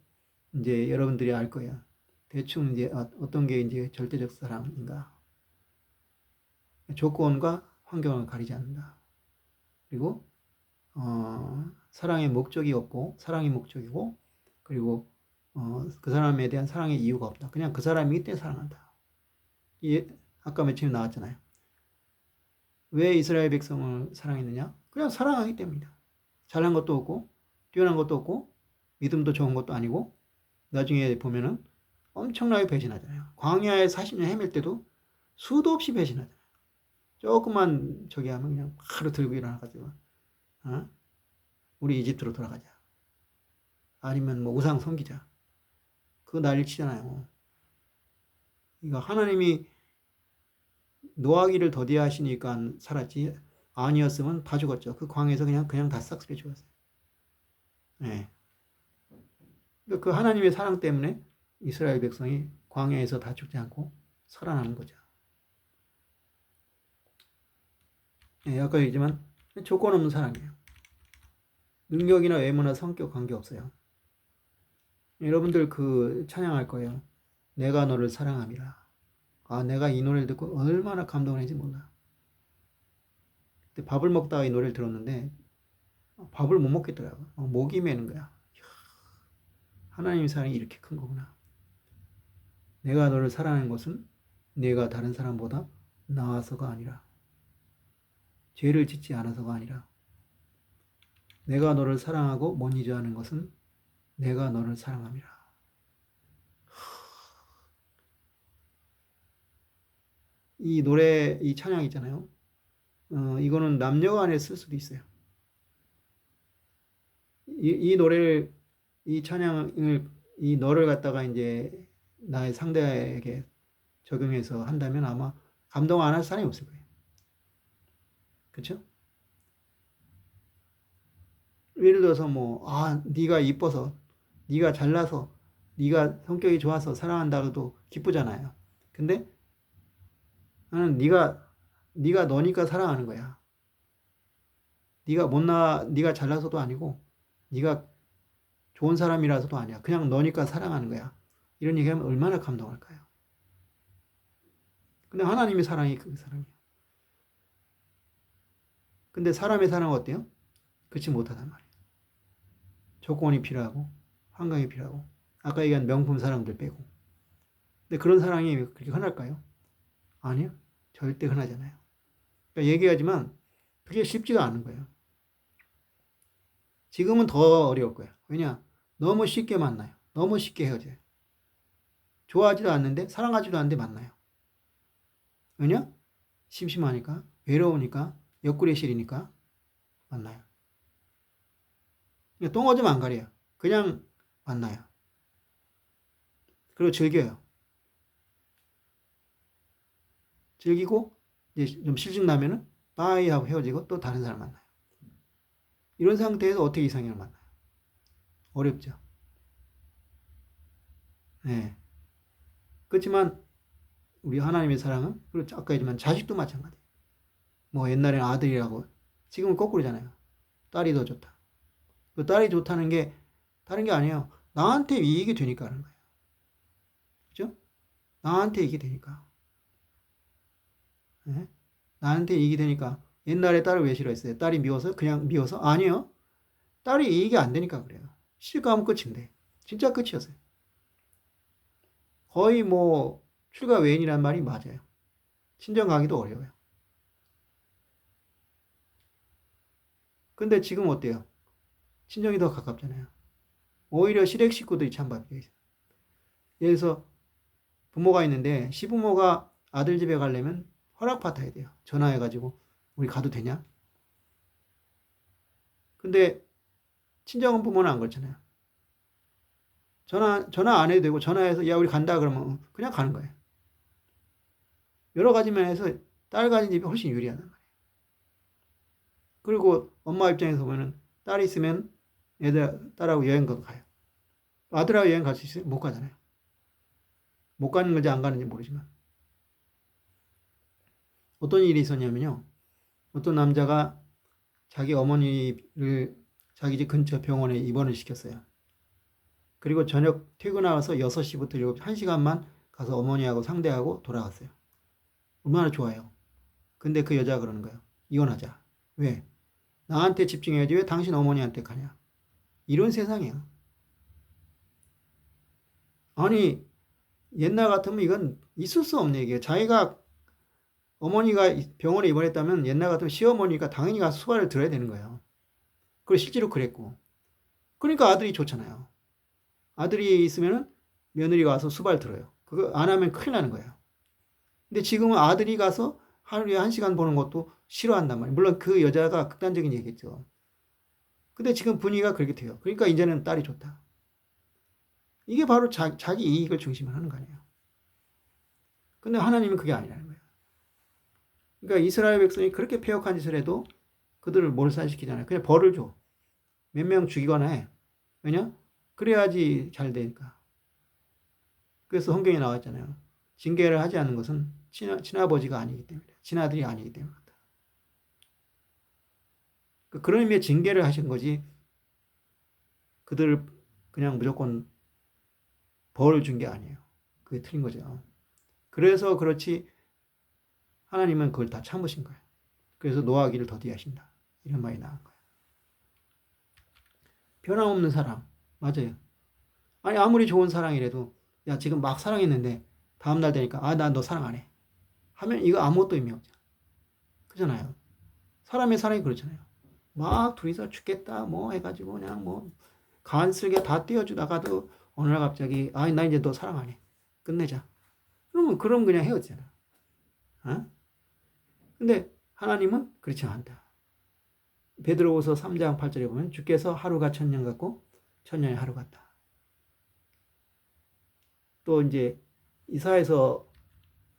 이제 여러분들이 알 거예요. 대충 이제 어떤 게 이제 절대적 사랑인가. 조건과 환경을 가리지 않는다. 그리고 사랑의 목적이 없고 사랑이 목적이고, 그리고 그 사람에 대한 사랑의 이유가 없다. 그냥 그 사람이기 때문에 사랑한다. 아까 며칠 나왔잖아요. 왜 이스라엘 백성을 사랑했느냐? 그냥 사랑하기 때문이다. 잘난 것도 없고 뛰어난 것도 없고 믿음도 좋은 것도 아니고, 나중에 보면은 엄청나게 배신하잖아요. 광야에 40년 헤맬 때도 수도 없이 배신하잖아요. 조금만 저기 하면 그냥 바로 들고 일어나가지고 우리 이집트로 돌아가자. 아니면 뭐 우상 섬기자. 그거 난리 치잖아요. 그러니까 하나님이 노하기를 더디하시니까 살았지, 아니었으면 다 죽었죠. 그 광에서 그냥 다 싹쓸이 죽었어요. 네. 그 하나님의 사랑 때문에 이스라엘 백성이 광야에서 다 죽지 않고 살아나는 거죠. 네, 아까 얘기했지만 조건 없는 사랑이에요. 능력이나 외모나 성격 관계없어요. 여러분들 그 찬양할 거예요. 내가 너를 사랑함이라. 아, 내가 이 노래를 듣고 얼마나 감동을 했는지 몰라. 그때 밥을 먹다가 이 노래를 들었는데 밥을 못 먹겠더라고. 목이 메는 거야. 하나님의 사랑이 이렇게 큰 거구나. 내가 너를 사랑하는 것은 내가 다른 사람보다 나아서가 아니라, 죄를 짓지 않아서가 아니라, 내가 너를 사랑하고 못 잊어하는 것은 내가 너를 사랑함이라. 이 노래, 이 찬양 있잖아요. 이거는 남녀가 안에 쓸 수도 있어요. 이 노래를, 이 찬양을, 이 너를 갖다가 이제 나의 상대에게 적용해서 한다면 아마 감동 안 할 사람이 없을 거예요. 그렇죠? 예를 들어서 네가 이뻐서, 네가 잘나서, 네가 성격이 좋아서 사랑한다고도 기쁘잖아요. 근데 나는 네가 너니까 사랑하는 거야. 네가 잘나서도 아니고, 네가 좋은 사람이라서도 아니야. 그냥 너니까 사랑하는 거야. 이런 얘기하면 얼마나 감동할까요? 근데 하나님의 사랑이 그 사랑이에요. 근데 사람의 사랑은 어때요? 그렇지 못하단 말이에요. 조건이 필요하고, 환경이 필요하고, 아까 얘기한 명품 사랑들 빼고. 근데 그런 사랑이 그렇게 흔할까요? 아니요. 절대 흔하잖아요. 그러니까 얘기하지만 그게 쉽지가 않은 거예요. 지금은 더 어려울 거예요. 왜냐? 너무 쉽게 만나요. 너무 쉽게 헤어져요. 좋아하지도 않는데, 사랑하지도 않는데 만나요. 왜냐? 심심하니까, 외로우니까, 옆구리에 시리니까 만나요. 그냥 똥오줌 안 가려요. 그냥 만나요. 그리고 즐겨요. 즐기고 이제 좀 실증 나면은 빠이 하고 헤어지고 또 다른 사람 만나요. 이런 상태에서 어떻게 이상형을 만나요? 어렵죠. 네. 그렇지만 우리 하나님의 사랑은 그렇죠. 아까 했지만 자식도 마찬가지예요. 뭐 옛날에는 아들이라고 지금은 거꾸로잖아요. 딸이 더 좋다. 그 딸이 좋다는 게 다른 게 아니에요. 나한테 이익이 되니까 하는 거예요. 그죠? 나한테 이익이 되니까. 네? 나한테 이익이 되니까. 옛날에 딸을 왜 싫어했어요? 딸이 미워서? 그냥 미워서? 아니요. 딸이 이익이 안 되니까 그래요. 시집가면 끝인데. 진짜 끝이었어요. 거의 뭐 출가 외인이란 말이 맞아요. 친정 가기도 어려워요. 근데 지금 어때요? 친정이 더 가깝잖아요. 오히려 시댁 식구들이 찬밥이에요. 예를 들어서 부모가 있는데 시부모가 아들 집에 가려면 허락 받아야 돼요. 전화해가지고 우리 가도 되냐? 근데 친정 부모는 안 그렇잖아요. 전화 안 해도 되고 전화해서 야 우리 간다 그러면 그냥 가는 거예요. 여러 가지 면에서 딸 가진 집이 훨씬 유리하단 말이에요. 그리고 엄마 입장에서 보면은 딸이 있으면 딸하고 여행 가요. 아들하고 여행 갈 수 있어요? 못 가잖아요. 못 가는 건지 안 가는지 모르지만 어떤 일이 있었냐면요. 어떤 남자가 자기 어머니를 자기 집 근처 병원에 입원을 시켰어요. 그리고 저녁 퇴근하고서 6시부터 7시, 1시간만 가서 어머니하고 상대하고 돌아갔어요. 얼마나 좋아요. 근데 그 여자가 그러는 거예요. 이혼하자. 왜? 나한테 집중해야지 왜 당신 어머니한테 가냐. 이런 세상이에요. 아니 옛날 같으면 이건 있을 수 없는 얘기예요. 자기가 어머니가 병원에 입원했다면 옛날 같으면 시어머니가 당연히 가서 수발을 들어야 되는 거예요. 그리고 실제로 그랬고. 그러니까 아들이 좋잖아요. 아들이 있으면 며느리가 와서 수발 들어요. 그거 안 하면 큰일 나는 거예요. 근데 지금은 아들이 가서 하루에 1시간 보는 것도 싫어한단 말이에요. 물론 그 여자가 극단적인 얘기겠죠. 근데 지금 분위기가 그렇게 돼요. 그러니까 이제는 딸이 좋다. 이게 바로 자기 이익을 중심으로 하는 거 아니에요. 근데 하나님은 그게 아니라는 거예요. 그러니까 이스라엘 백성이 그렇게 패역한 짓을 해도 그들을 몰살시키잖아요. 그냥 벌을 줘. 몇 명 죽이거나 해. 왜냐? 그래야지 잘 되니까. 그래서 성경에 나왔잖아요. 징계를 하지 않는 것은 친아버지가 아니기 때문에, 친아들이 아니기 때문에. 그런 의미의 징계를 하신 거지, 그들을 그냥 무조건 벌을 준 게 아니에요. 그게 틀린 거죠. 그래서 그렇지, 하나님은 그걸 다 참으신 거예요. 그래서 노하기를 더디하신다. 이런 말이 나온 거예요. 변함없는 사랑. 맞아요. 아니, 아무리 좋은 사랑이라도, 야, 지금 막 사랑했는데, 다음날 되니까, 아, 난 너 사랑 안 해. 하면 이거 아무것도 의미 없죠. 그잖아요. 사람의 사랑이 그렇잖아요. 막 둘이서 죽겠다, 뭐 해가지고, 그냥 뭐, 간슬게 다 띄워주다가도, 어느 날 갑자기, 아, 나 이제 너 사랑 안 해. 끝내자. 그럼 그냥 헤어지잖아. 어? 근데 하나님은 그렇지 않다. 베드로후서 3장 8절에 보면 주께서 하루가 천년 같고 천년이 하루 같다. 또 이제 이사야서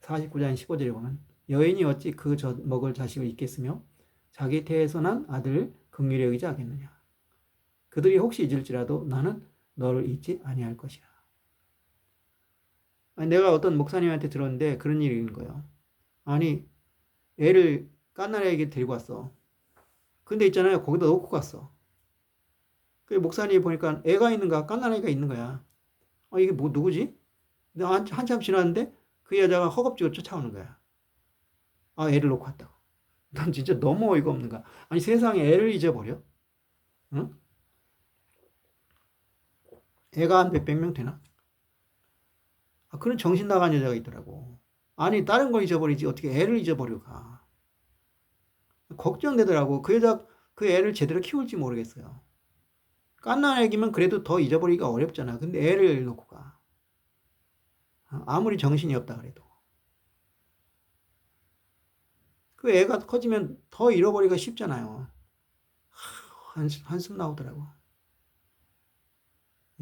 49장 15절에 보면 여인이 어찌 그 먹을 자식을 잊겠으며 자기 태에서 난 아들을 긍휼히 여기지 않겠느냐. 그들이 혹시 잊을지라도 나는 너를 잊지 아니할 것이라. 아니, 내가 어떤 목사님한테 들었는데 그런 일이 있는 거예요. 아니 애를 깐나라에게 데리고 왔어. 근데 있잖아요. 거기다 놓고 갔어. 그 목사님 보니까 애가 있는가 깐나라이가 있는 거야. 이게 뭐 누구지? 근데 한참 지났는데 그 여자가 허겁지겁 쫓아오는 거야. 아, 애를 놓고 왔다고. 난 진짜 너무 어이가 없는 거야. 아니 세상에 애를 잊어버려? 응? 애가 한 몇백 명 되나? 그런 정신 나간 여자가 있더라고. 아니 다른 걸 잊어버리지 어떻게 애를 잊어버려 가. 걱정되더라고. 그 여자 그 애를 제대로 키울지 모르겠어요. 깐난 애기면 그래도 더 잊어버리기가 어렵잖아. 근데 애를 놓고 가. 아무리 정신이 없다 그래도. 그 애가 커지면 더 잃어버리기가 쉽잖아요. 한숨 나오더라고.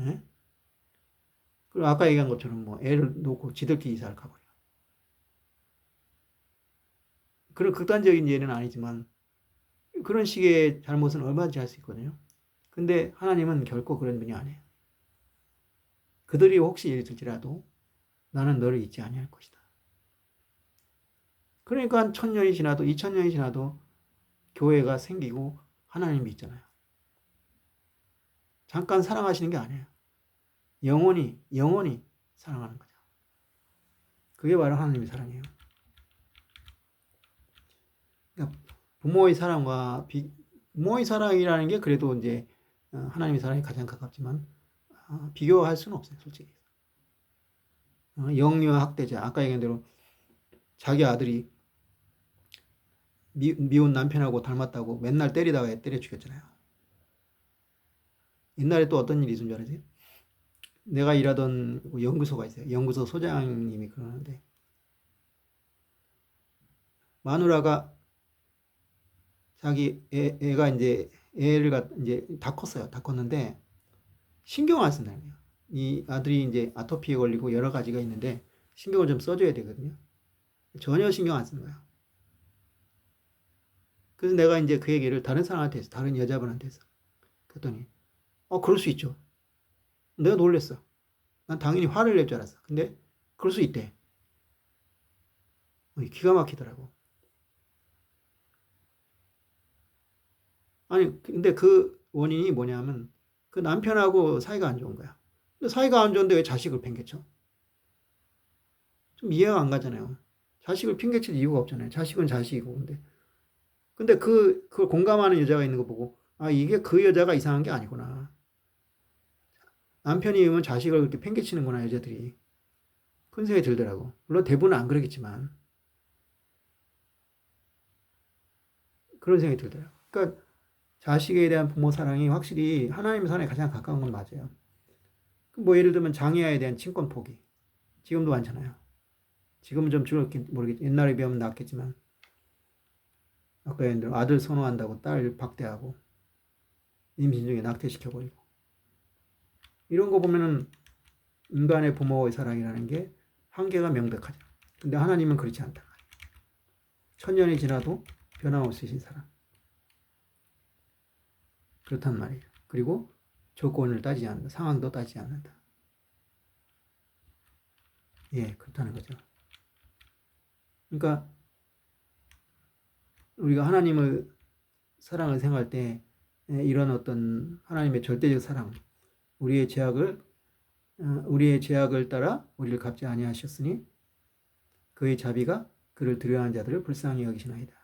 예? 그리고 아까 얘기한 것처럼 뭐 애를 놓고 지들끼리 이사를 가버려. 그런 극단적인 예는 아니지만 그런 식의 잘못은 얼마든지 할 수 있거든요. 근데 하나님은 결코 그런 분이 아니에요. 그들이 혹시 예를 들지라도 나는 너를 잊지 아니할 것이다. 그러니까 1000년이 지나도 2000년이 지나도 교회가 생기고 하나님이 있잖아요. 잠깐 사랑하시는 게 아니에요. 영원히 사랑하는 거죠. 그게 바로 하나님의 사랑이에요. 그러니까 부모의 사랑이라는 게 그래도 이제 하나님의 사랑이 가장 가깝지만 비교할 수는 없어요, 솔직히. 영유아 학대자, 아까 얘기한 대로 자기 아들이 미운 남편하고 닮았다고 맨날 때리다가 애 때려 죽였잖아요. 옛날에 또 어떤 일이 있은 줄 알아세요? 내가 일하던 연구소가 있어요. 연구소 소장님이 그러는데 마누라가 자기 애가 이제 애를 이제 다 컸어요. 다 컸는데 신경 안 쓴다는 거예요. 이 아들이 이제 아토피에 걸리고 여러 가지가 있는데 신경을 좀 써줘야 되거든요. 전혀 신경 안 쓰는 거예요. 그래서 내가 이제 그 얘기를 다른 사람한테 해서, 다른 여자분한테 해서. 그랬더니, 그럴 수 있죠. 내가 놀랬어. 난 당연히 화를 낼 줄 알았어. 근데, 그럴 수 있대. 기가 막히더라고. 아니, 근데 그 원인이 뭐냐면, 그 남편하고 사이가 안 좋은 거야. 근데 사이가 안 좋은데 왜 자식을 팽개쳐? 좀 이해가 안 가잖아요. 자식을 팽개칠 이유가 없잖아요. 자식은 자식이고. 근데 그걸 공감하는 여자가 있는 거 보고, 이게 그 여자가 이상한 게 아니구나. 남편이면 자식을 그렇게 팽개치는구나, 여자들이. 그런 생각이 들더라고. 물론 대부분은 안 그러겠지만, 그런 생각이 들더라고. 그러니까 자식에 대한 부모 사랑이 확실히 하나님의 사랑에 가장 가까운 건 맞아요. 뭐 예를 들면 장애아에 대한 친권 포기. 지금도 많잖아요. 지금은 좀 줄었긴 모르겠지. 옛날에 비하면 낫겠지만. 아까 예를 들어 아들 선호한다고 딸 박대하고, 임신 중에 낙태시켜버리고. 이런 거 보면은 인간의 부모의 사랑이라는 게 한계가 명백하죠. 근데 하나님은 그렇지 않다. 1000년이 지나도 변함없으신 사랑. 그렇단 말이에요. 그리고 조건을 따지지 않는다. 상황도 따지지 않는다. 예, 그렇다는 거죠. 그러니까 우리가 하나님의 사랑을 생각할 때 이런 어떤 하나님의 절대적 사랑, 우리의 죄악을 따라 우리를 갚지 아니하셨으니 그의 자비가 그를 두려워하는 자들을 불쌍히 여기시나이다.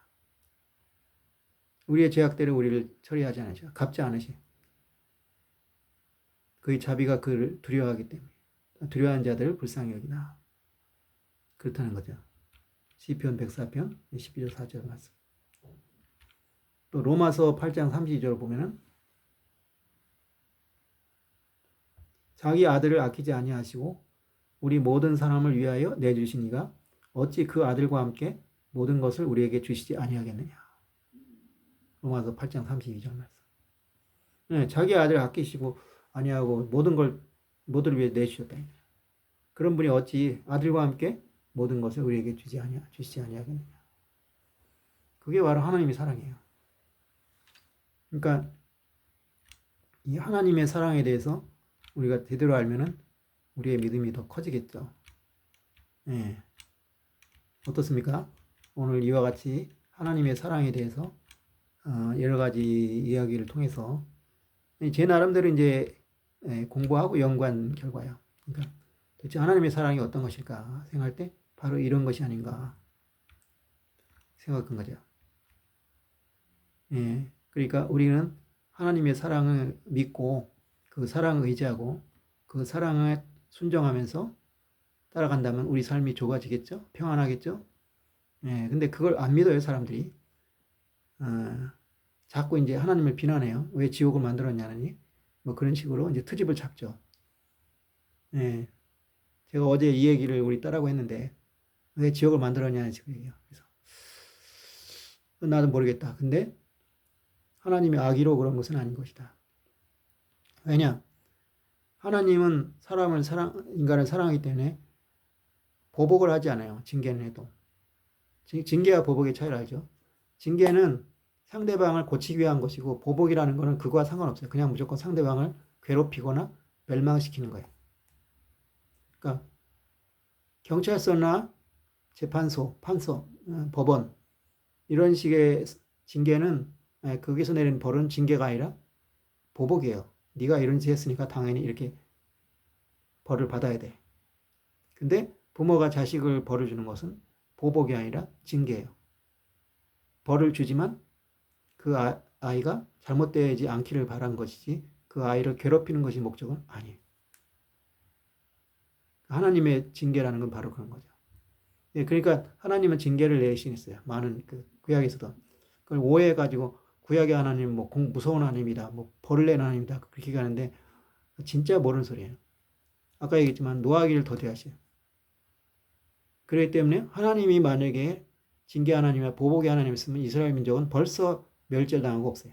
우리의 죄악대로 우리를 처리하지 않으셔. 갚지 않으시. 그의 자비가 그를 두려워하기 때문에 두려워하는 자들을 불쌍히 여기나. 그렇다는 거죠. 시편 104편 12절 4절 말씀. 또 로마서 8장 32절을 보면은 자기 아들을 아끼지 아니하시고 우리 모든 사람을 위하여 내주신 이가 어찌 그 아들과 함께 모든 것을 우리에게 주시지 아니하겠느냐. 로마서 8장 32절 말씀. 네, 자기 아들을 아끼시고 아니하고 모두를 위해 내주셨다. 그런 분이 어찌 아들과 함께 모든 것을 우리에게 주시지 아니하겠느냐. 그게 바로 하나님의 사랑이에요. 그러니까 이 하나님의 사랑에 대해서 우리가 제대로 알면은 우리의 믿음이 더 커지겠죠. 예. 어떻습니까? 오늘 이와 같이 하나님의 사랑에 대해서 여러 가지 이야기를 통해서 제 나름대로 이제 공부하고 연구한 결과예요. 그러니까 도대체 하나님의 사랑이 어떤 것일까 생각할 때 바로 이런 것이 아닌가 생각한 거죠. 예. 그러니까 우리는 하나님의 사랑을 믿고 그 사랑을 의지하고 그 사랑에 순종하면서 따라간다면 우리 삶이 좋아지겠죠? 평안하겠죠? 예. 근데 그걸 안 믿어요, 사람들이. 자꾸 이제 하나님을 비난해요. 왜 지옥을 만들었냐느니? 뭐 그런 식으로 이제 트집을 잡죠. 예. 제가 어제 이 얘기를 우리 딸하고 했는데, 왜 지옥을 만들었냐는 식으로 얘기해요. 그래서, 나도 모르겠다. 근데, 하나님의 악의로 그런 것은 아닌 것이다. 왜냐? 하나님은 인간을 사랑하기 때문에 보복을 하지 않아요. 징계는 해도. 징계와 보복의 차이를 알죠? 징계는 상대방을 고치기 위한 것이고 보복이라는 것은 그거와 상관없어요. 그냥 무조건 상대방을 괴롭히거나 멸망시키는 거예요. 그러니까 경찰서나 재판소, 판서, 법원 이런 식의 징계는 거기서 내린 벌은 징계가 아니라 보복이에요. 네가 이런 짓 했으니까 당연히 이렇게 벌을 받아야 돼. 근데 부모가 자식을 벌을 주는 것은 보복이 아니라 징계예요. 벌을 주지만 그 아이가 잘못되지 않기를 바란 것이지 그 아이를 괴롭히는 것이 목적은 아니에요. 하나님의 징계라는 건 바로 그런 거죠. 예, 그러니까 하나님은 징계를 내리시겠어요. 많은 그 구약에서도 그걸 오해해가지고 구약의 하나님 뭐 무서운 하나님이다, 뭐 벌을 내는 하나님이다 그렇게 가는데 진짜 모르는 소리예요. 아까 얘기했지만 노하기를 더디하셔요. 그렇기 때문에 하나님이 만약에 징계 하나님이나 보복의 하나님이었으면 이스라엘 민족은 벌써 멸절당하고 없어요.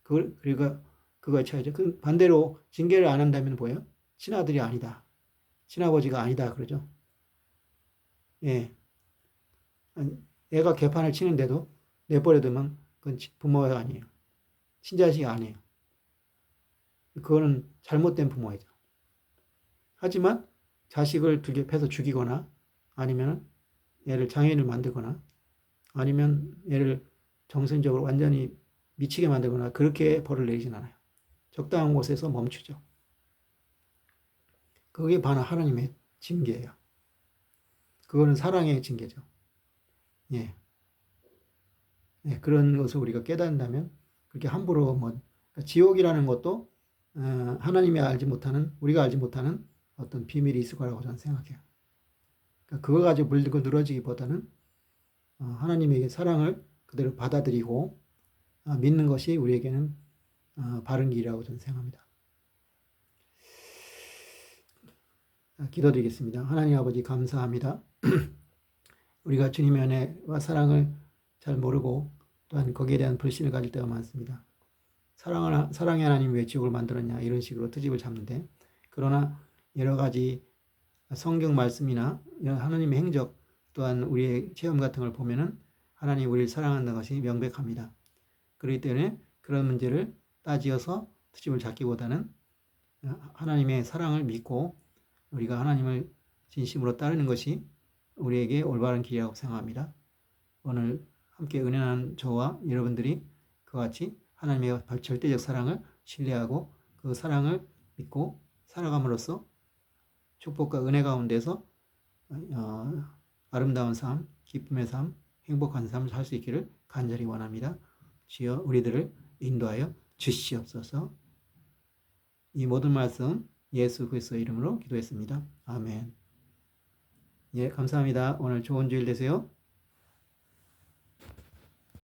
그리고 그거의 차이죠. 그 반대로 징계를 안 한다면 뭐예요? 친아들이 아니다. 친아버지가 아니다 그러죠. 예. 애가 개판을 치는데도 내버려두면 그건 부모가 아니에요. 친자식이 아니에요. 그거는 잘못된 부모이죠. 하지만 자식을 패서 죽이거나 아니면 얘를 장애인을 만들거나 아니면 얘를 정신적으로 완전히 미치게 만들거나 그렇게 벌을 내리진 않아요. 적당한 곳에서 멈추죠. 그게 바로 하나님의 징계예요. 그거는 사랑의 징계죠. 예. 예, 그런 것을 우리가 깨닫는다면 그렇게 함부로 그러니까 지옥이라는 것도 하나님이 알지 못하는 우리가 알지 못하는 어떤 비밀이 있을 거라고 저는 생각해요. 그러니까 그거 가지고 물들고 늘어지기보다는 하나님에게 사랑을 그대로 받아들이고 믿는 것이 우리에게는 바른 길이라고 저는 생각합니다. 기도드리겠습니다. 하나님 아버지 감사합니다. 우리가 주님의 은혜와 사랑을 잘 모르고 또한 거기에 대한 불신을 가질 때가 많습니다. 사랑의 하나님 왜 지옥을 만들었냐 이런 식으로 트집을 잡는데 그러나 여러 가지 성경 말씀이나 이런 하나님의 행적 또한 우리의 체험 같은 걸 보면은 하나님 우리를 사랑한다는 것이 명백합니다. 그렇기 때문에 그런 문제를 따지어서 트집을 잡기보다는 하나님의 사랑을 믿고 우리가 하나님을 진심으로 따르는 것이 우리에게 올바른 길이라고 생각합니다. 오늘 함께 은혜한 저와 여러분들이 그와 같이 하나님의 절대적 사랑을 신뢰하고 그 사랑을 믿고 살아감으로써 축복과 은혜 가운데서 아름다운 삶, 기쁨의 삶, 행복한 삶을 살 수 있기를 간절히 원합니다. 주여 우리들을 인도하여 주시옵소서. 이 모든 말씀 예수 그리스도의 이름으로 기도했습니다. 아멘. 예, 감사합니다. 오늘 좋은 주일 되세요.